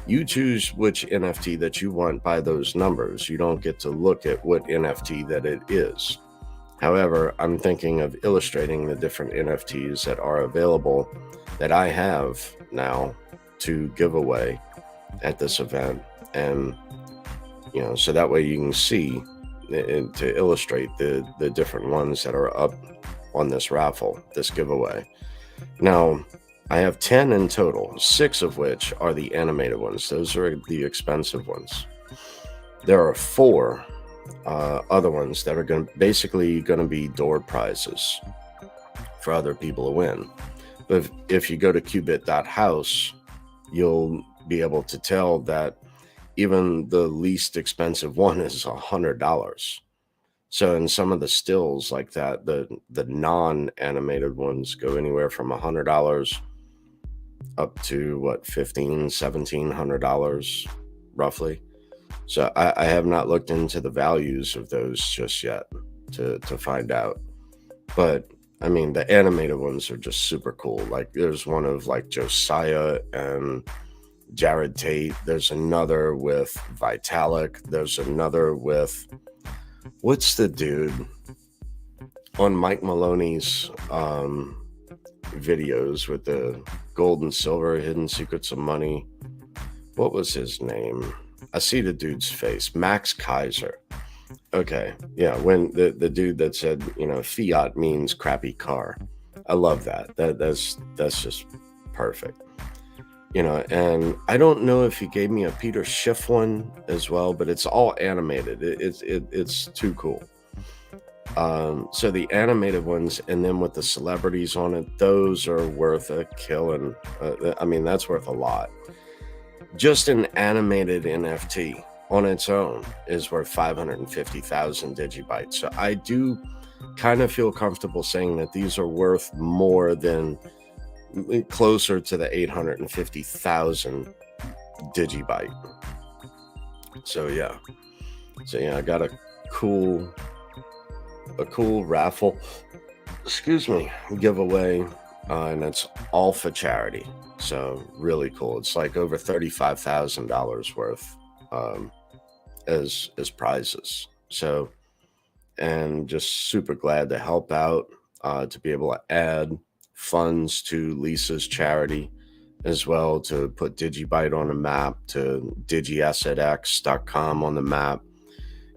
You choose which NFT that you want by those numbers. You don't get to look at what NFT that it is. However, I'm thinking of illustrating the different NFTs that are available that I have now to give away at this event. And, so that way you can see, to illustrate the different ones that are up on this raffle, this giveaway. Now, I have 10 in total, 6 of which are the animated ones. Those are the expensive ones. There are 4 other ones that are basically going to be door prizes for other people to win. But if you go to qubit.house, you'll be able to tell that even the least expensive one is $100. So in some of the stills like that, the non-animated ones go anywhere from $100 up to $1,500-$1,700 roughly. So I have not looked into the values of those just yet to find out. But I mean, the animated ones are just super cool. Like, there's one of like Josiah and Jared Tate. There's another with Vitalik. There's another with, what's the dude on Mike Maloney's videos with the gold and silver, hidden secrets of money? What was his name? I see the dude's face. Max Kaiser. Okay. Yeah. When the dude that said, fiat means crappy car. I love that. That's just perfect. And I don't know if he gave me a Peter Schiff one as well, but it's all animated. It's too cool. So the animated ones, and then with the celebrities on it, those are worth a killing. I mean, that's worth a lot. Just an animated NFT on its own is worth 550,000 Digibytes. So I do kind of feel comfortable saying that these are worth more than, closer to the 850,000 Digibyte. So yeah, I gotta cool raffle, giveaway, and it's all for charity. So really cool. It's like over $35,000 worth as prizes. So, and just super glad to help out, to be able to add funds to Lisa's charity as well, to put Digibyte on the map, to digiassetx.com on the map,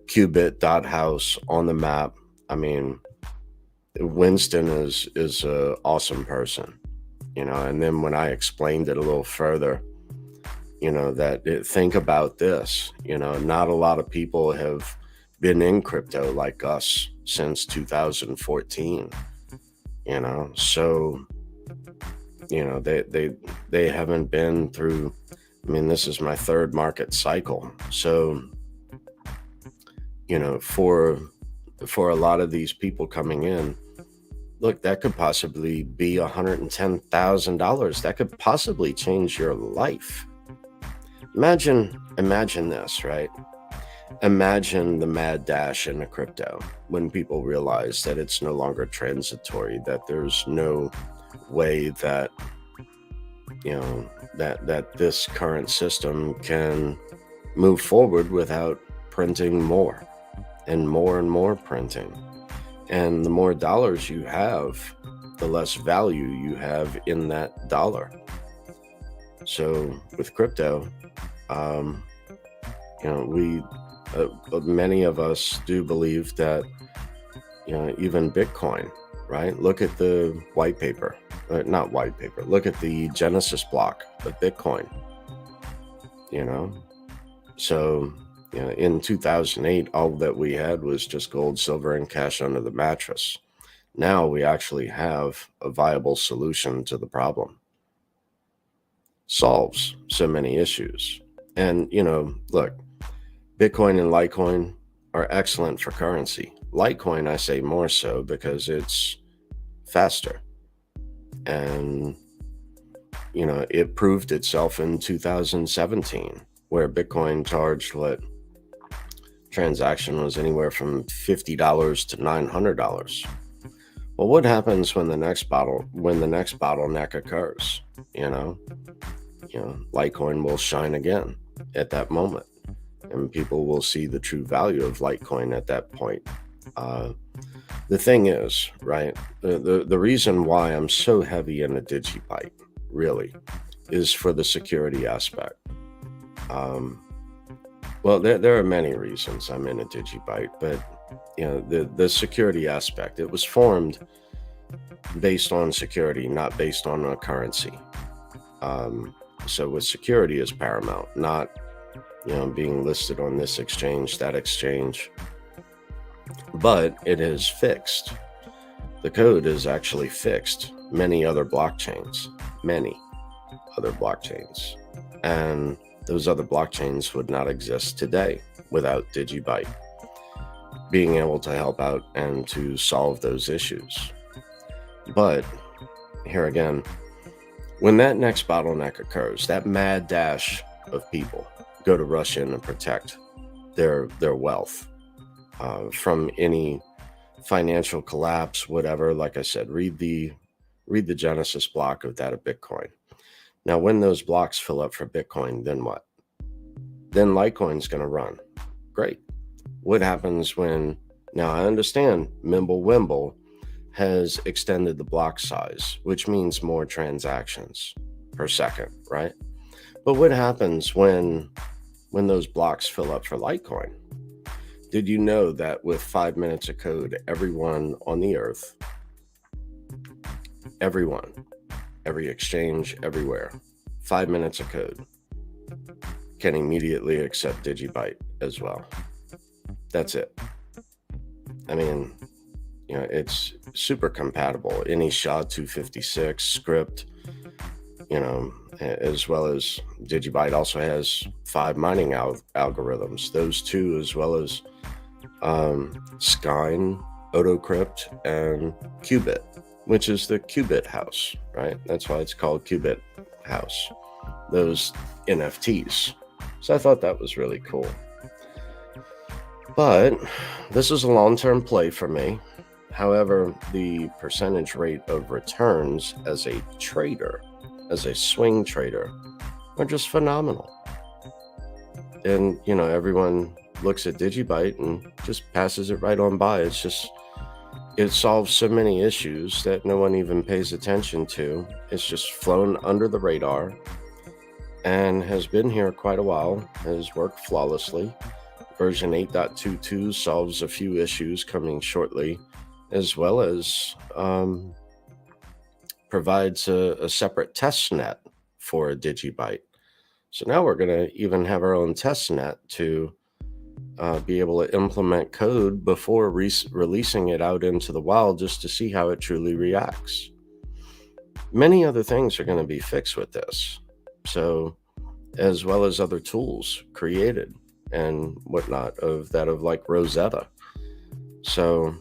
qubit.house on the map. I mean, Winston is a awesome person, and then when I explained it a little further, think about this, not a lot of people have been in crypto like us since 2014, so they haven't been through. I mean, this is my third market cycle, so for a lot of these people coming in, look, that could possibly be $110,000. That could possibly change your life. Imagine this, right? Imagine the mad dash into crypto when people realize that it's no longer transitory, that there's no way that that this current system can move forward without printing more and more printing. And the more dollars you have, the less value you have in that dollar. So with crypto, many of us do believe that, even Bitcoin, right? Look at the white paper, not white paper. Look at the Genesis block of Bitcoin, So, in 2008, all that we had was just gold, silver, and cash under the mattress. Now we actually have a viable solution to the problem. Solves so many issues. And, look, Bitcoin and Litecoin are excellent for currency. Litecoin, I say more so because it's faster. And, it proved itself in 2017, where Bitcoin charged transaction was anywhere from $50 to $900. Well, what happens when the next bottleneck occurs? Litecoin will shine again at that moment, and people will see the true value of Litecoin at that point. The thing is, right, the reason why I'm so heavy into Digibyte really is for the security aspect. Well, there are many reasons I'm in a Digibyte, but the security aspect. It was formed based on security, not based on a currency. So with security is paramount, not being listed on this exchange, that exchange. But it is fixed. The code is actually fixed. Many other blockchains, and those other blockchains would not exist today without Digibyte being able to help out and to solve those issues. But here again, when that next bottleneck occurs, that mad dash of people go to rush in and protect their wealth from any financial collapse, whatever. Like I said, read the Genesis block of that of Bitcoin. Now, when those blocks fill up for Bitcoin, then what? Then Litecoin's going to run. Great. What happens when, now I understand Mimblewimble has extended the block size, which means more transactions per second, right? But what happens when those blocks fill up for Litecoin? Did you know that with 5 minutes of code, everyone on the earth, every exchange, everywhere, 5 minutes of code can immediately accept Digibyte as well? That's it. I mean, it's super compatible. Any SHA-256 script, as well as Digibyte also has 5 mining algorithms. Those two, as well as Skyne, AutoCrypt, and Qubit, which is the Qubit house, right? That's why it's called Qubit house, those NFTs. So I thought that was really cool. But this is a long-term play for me. However, the percentage rate of returns as a trader, as a swing trader, are just phenomenal. And, everyone looks at Digibyte and just passes it right on by. It solves so many issues that no one even pays attention to. It's just flown under the radar and has been here quite a while, has worked flawlessly. Version 8.22 solves a few issues coming shortly, as well as provides a separate test net for Digibyte. So now we're going to even have our own test net to be able to implement code before releasing it out into the wild, just to see how it truly reacts. Many other things are going to be fixed with this, so as well as other tools created and whatnot of like Rosetta. So,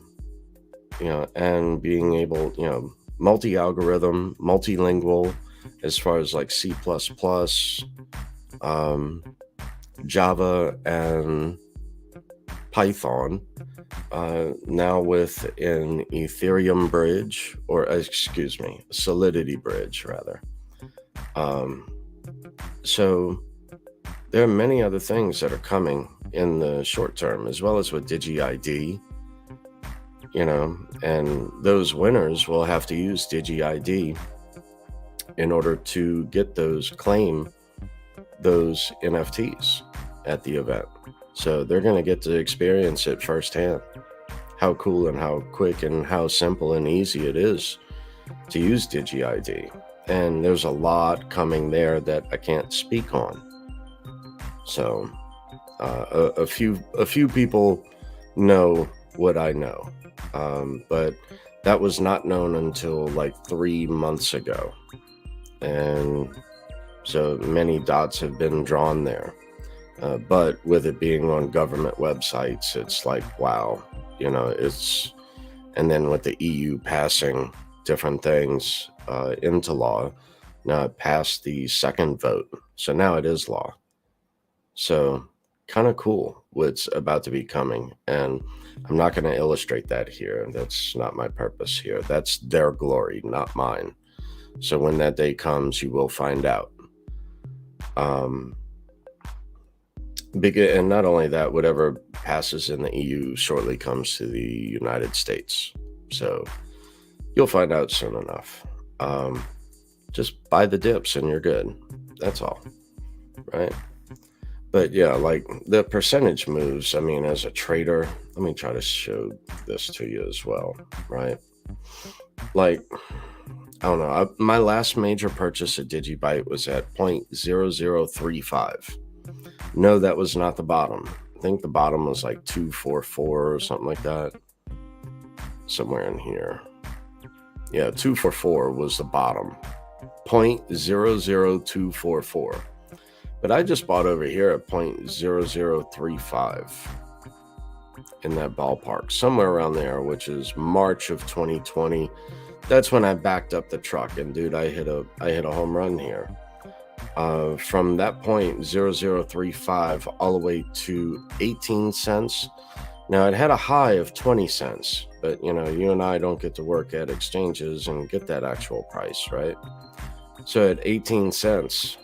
and being able, multi-algorithm, multilingual, as far as like C++, Java, and Python, now with an Ethereum bridge, or Solidity bridge rather. So there are many other things that are coming in the short term, as well as with DigiID, and those winners will have to use DigiID in order to get claim those NFTs at the event. So they're going to get to experience it firsthand, how cool and how quick and how simple and easy it is to use DigiID. And there's a lot coming there that I can't speak on. So a few people know what I know, but that was not known until like 3 months ago. And so many dots have been drawn there. But with it being on government websites, it's like, wow, and then with the EU passing different things into law, now it passed the second vote. So now it is law. So kind of cool what's about to be coming. And I'm not going to illustrate that here. That's not my purpose here. That's their glory, not mine. So when that day comes, you will find out. And not only that, whatever passes in the EU shortly comes to the United States. So you'll find out soon enough. Just buy the dips and you're good. That's all, right? But yeah, like the percentage moves, as a trader, let me try to show this to you as well, right? Like, I don't know. My last major purchase at Digibyte was at 0.0035. No, that was not the bottom. I think the bottom was like 244 or something like that. Somewhere in here. Yeah, 244 was the bottom. 0.00244. But I just bought over here at 0.0035 in that ballpark, somewhere around there, which is March of 2020. That's when I backed up the truck, and dude, I hit a home run here. From that point, 0.0035 all the way to 18 cents. Now it had a high of 20 cents, but you and I don't get to work at exchanges and get that actual price, right? So at 18 cents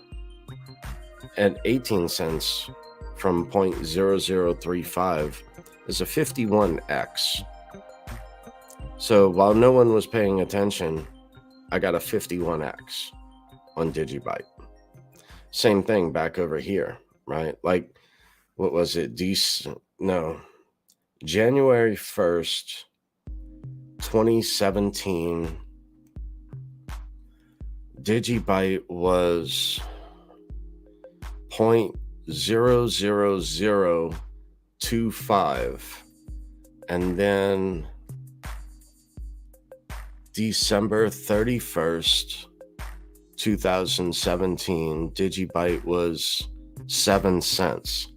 from 0.0035 is a 51x. So while no one was paying attention, I got a 51x on Digibyte. Same thing back over here, right? Like, what was it? January 1st, 2017, Digibyte was 0.00025, and then December 31st, 2017, Digibyte was 7 cents.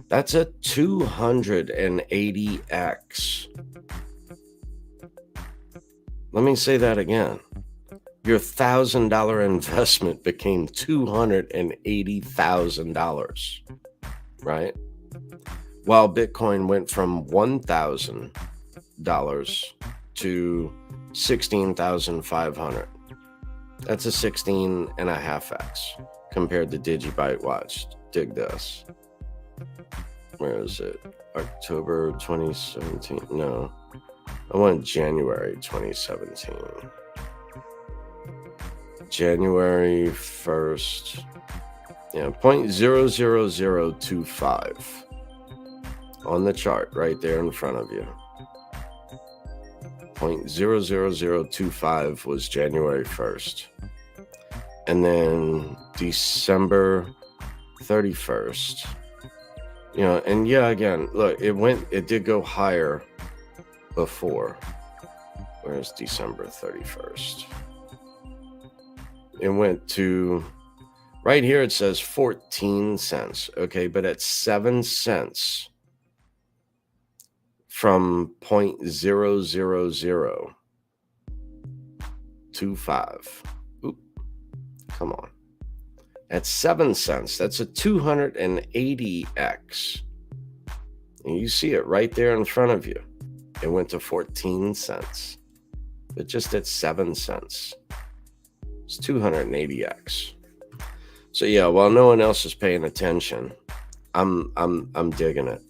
That's a 280x. Let me say that again. Your $1,000 investment became $280,000, right? while Bitcoin went from $1,000 to 16,500. That's a 16.5x compared to Digibyte Watch. Dig this. Where is it? October 2017? No. I want January 2017. January 1st. Yeah, 0.00025 on the chart right there in front of you. 0.00025 was January 1st. And then December 31st. You know, and yeah, again, look, it did go higher before. Where's December 31st? It went to, right here it says 14 cents. Okay, but at 7 cents from 0.00025. Oop, come on. At 7 cents, that's a 280x. And you see it right there in front of you. It went to 14 cents. But just at 7 cents. It's 280x. So yeah, while no one else is paying attention, I'm digging it.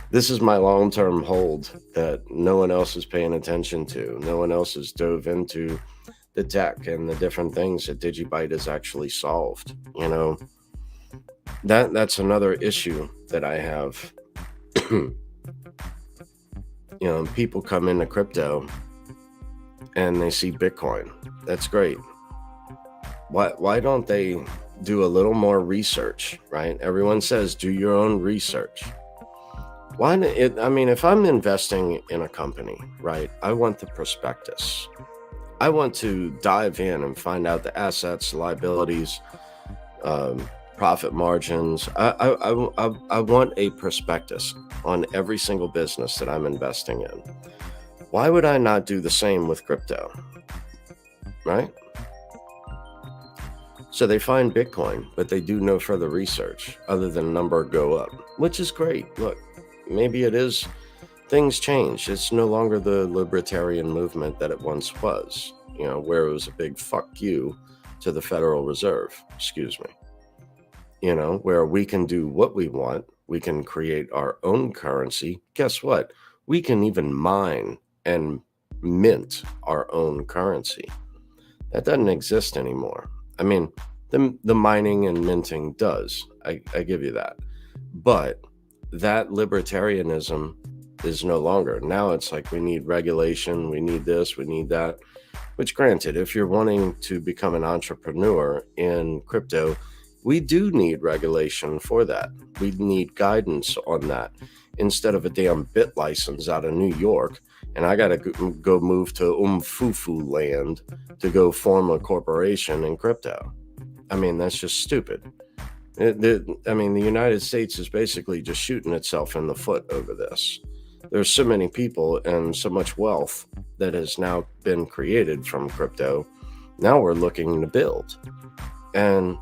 This is my long-term hold that no one else is paying attention to. No one else has dove into the tech and the different things that Digibyte has actually solved. You know, that's another issue that I have. You know, people come into crypto and they see Bitcoin. That's great. Why don't they do a little more research, right? Everyone says do your own research. If I'm investing in a company, right, I want the prospectus. I want to dive in and find out the assets, liabilities, profit margins. I want a prospectus on every single business that I'm investing in. Why would I not do the same with crypto? Right? So they find Bitcoin, but they do no further research other than number go up, which is great. Look, maybe it is. Things change. It's no longer the libertarian movement that it once was, you know, where it was a big fuck you to the Federal Reserve, excuse me. You know, where we can do what we want. We can create our own currency. Guess what? We can even mine and mint our own currency. That doesn't exist anymore. I mean, the mining and minting does. I give you that. But that libertarianism is no longer. Now it's like we need regulation, we need this, we need that. Which granted, if you're wanting to become an entrepreneur in crypto, we do need regulation for that. We need guidance on that. Instead of a damn bit license out of New York, and I got to go move to Umfufu land to go form a corporation in crypto. I mean, that's just stupid. The United States is basically just shooting itself in the foot over this. There's so many people and so much wealth that has now been created from crypto. Now we're looking to build. And,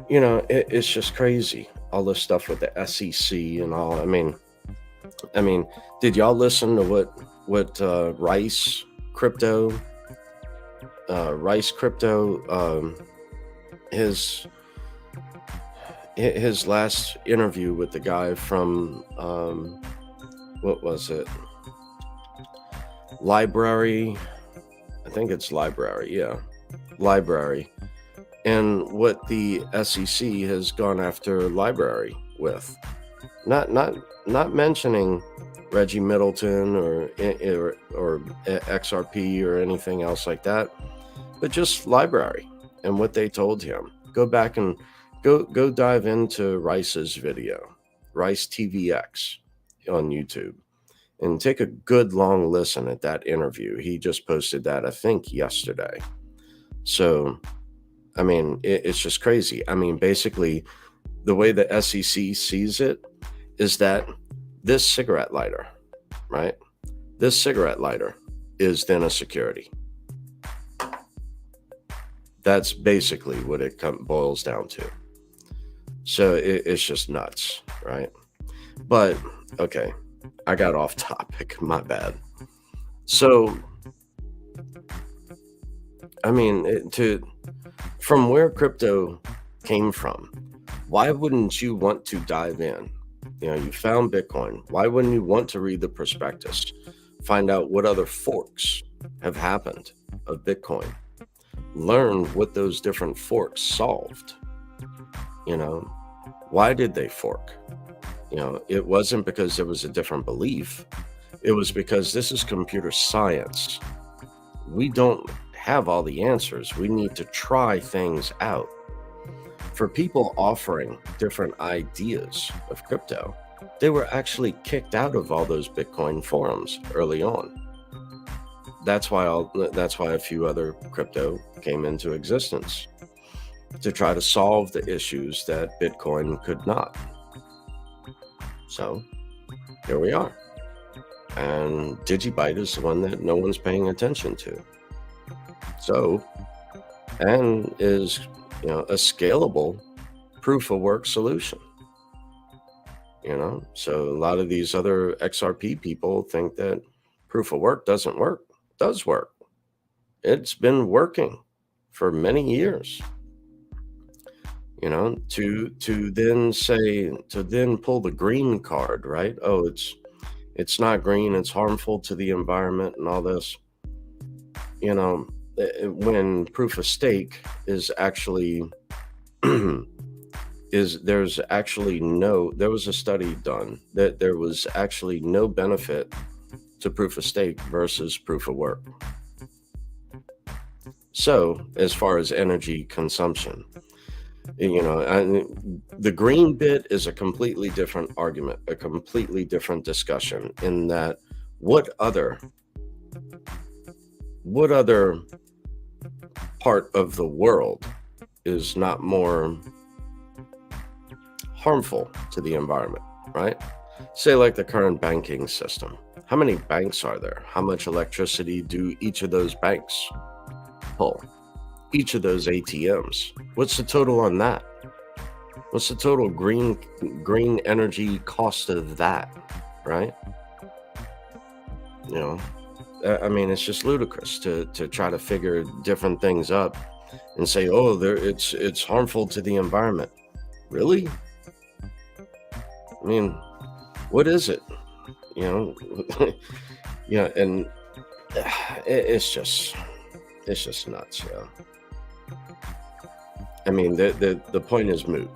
you know, it's just crazy. All this stuff with the SEC and all. I mean, did y'all listen to what Rice Crypto, his last interview with the guy from what was it? Library. I think it's Library. Yeah, Library. And what the SEC has gone after Library with, not mentioning Reggie Middleton or XRP or anything else like that, but just Library and what they told him. Go back and go dive into Rice's video, Rice TVX on YouTube, and take a good long listen at that interview. He just posted that, I think, yesterday. So, I mean, it's just crazy. I mean, basically, the way the SEC sees it is that this cigarette lighter, right? This cigarette lighter is then a security. That's basically what it boils down to. So it's just nuts, right? But okay, I got off topic. My bad. So I mean, from where crypto came from, why wouldn't you want to dive in? You found Bitcoin. Why wouldn't you want to read the prospectus, find out what other forks have happened of Bitcoin, learn what those different forks solved? You know, why did they fork? It wasn't because there was a different belief. It was because this is computer science. We don't have all the answers. We need to try things out. For people offering different ideas of crypto, they were actually kicked out of all those Bitcoin forums early on. That's why a few other crypto came into existence, to try to solve the issues that Bitcoin could not. So here we are. And Digibyte is the one that no one's paying attention to. So, and is, a scalable proof of work solution. So a lot of these other XRP people think that proof of work doesn't work. It does work. It's been working for many years. To then pull the green card, right? Oh, it's not green, it's harmful to the environment and all this. When proof of stake is actually there was a study done that there was actually no benefit to proof of stake versus proof of work. So as far as energy consumption, the green bit is a completely different argument, a completely different discussion, in that what other part of the world is not more harmful to the environment, right? Say like the current banking system. How many banks are there? How much electricity do each of those banks pull? Each of those ATMs. What's the total on that? What's the total green energy cost of that, right? I mean, it's just ludicrous to try to figure different things up and say, oh, it's harmful to the environment. Really? I mean, what is it? And it's just nuts. I mean, the point is moot.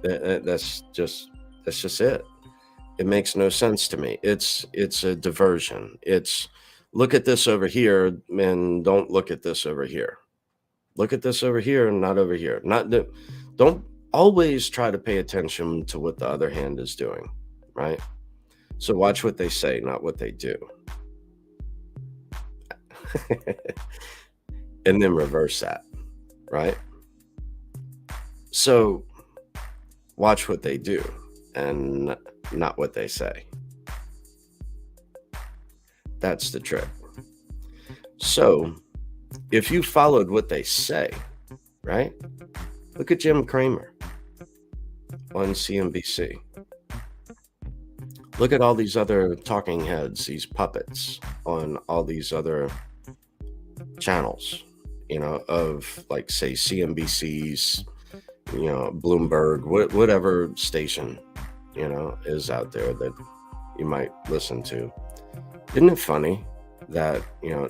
That's just it. It makes no sense to me. It's a diversion. It's look at this over here and don't look at this over here. Look at this over here and not over here. Don't always try to pay attention to what the other hand is doing, right? So watch what they say, not what they do. And then reverse that, right? So watch what they do and not what they say. That's the trick. So if you followed what they say, right? Look at Jim Cramer on CNBC. Look at all these other talking heads, these puppets on all these other channels, of like, say, CNBC's, Bloomberg, whatever station, is out there that you might listen to. Isn't it funny that,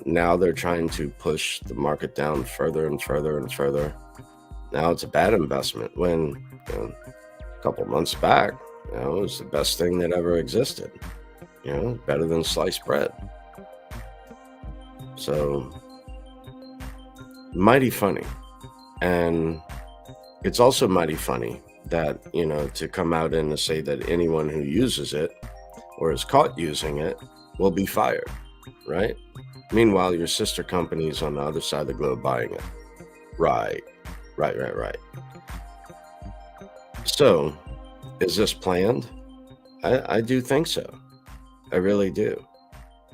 now they're trying to push the market down further and further and further? Now it's a bad investment when, a couple months back, it was the best thing that ever existed, better than sliced bread. So mighty funny. And it's also mighty funny that, to come out and to say that anyone who uses it or is caught using it will be fired, right? Meanwhile, your sister company's on the other side of the globe buying it. Right. So, is this planned? I do think so. I really do.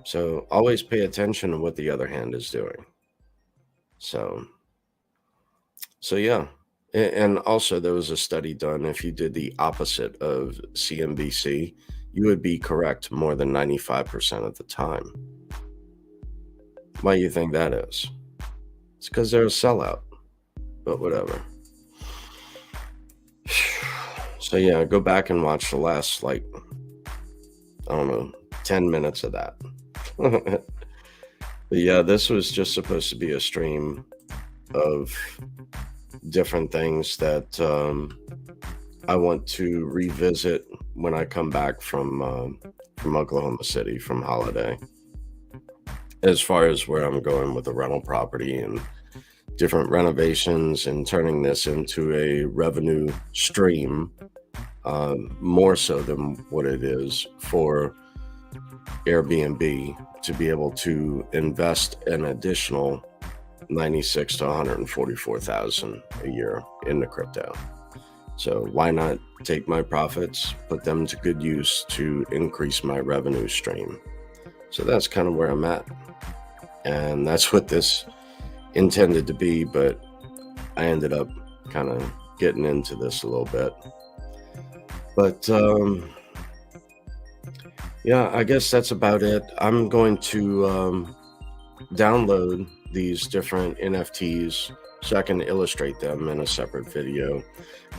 So always pay attention to what the other hand is doing. So yeah. And also, there was a study done. If you did the opposite of CNBC, you would be correct more than 95% of the time. Why do you think that is? It's because they're a sellout, but whatever. So, yeah, go back and watch the last, like, I don't know, 10 minutes of that. But yeah, this was just supposed to be a stream of different things that I want to revisit when I come back from Oklahoma City from holiday. As far as where I'm going with the rental property and different renovations and turning this into a revenue stream, more so than what it is for Airbnb, to be able to invest an additional 96 to 144,000 a year into crypto. So why not take my profits, put them to good use to increase my revenue stream? So that's kind of where I'm at. And that's what this intended to be, but I ended up kind of getting into this a little bit. But yeah, I guess that's about it. I'm going to download these different NFTs so I can illustrate them in a separate video.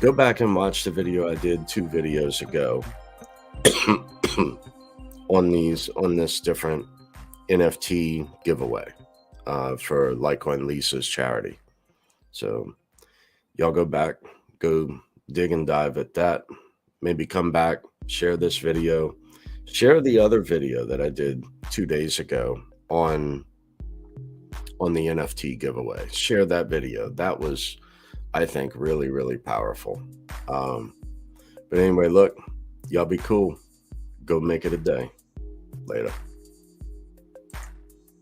Go back and watch the video I did 2 videos ago on this different NFT giveaway for Litecoin Lisa's charity. So y'all go back, go dig and dive at that. Maybe come back, share this video, share the other video that I did 2 days ago on the NFT giveaway. Share that video. That was, I think, really, really powerful. But anyway, look, y'all be cool. Go make it a day. Later.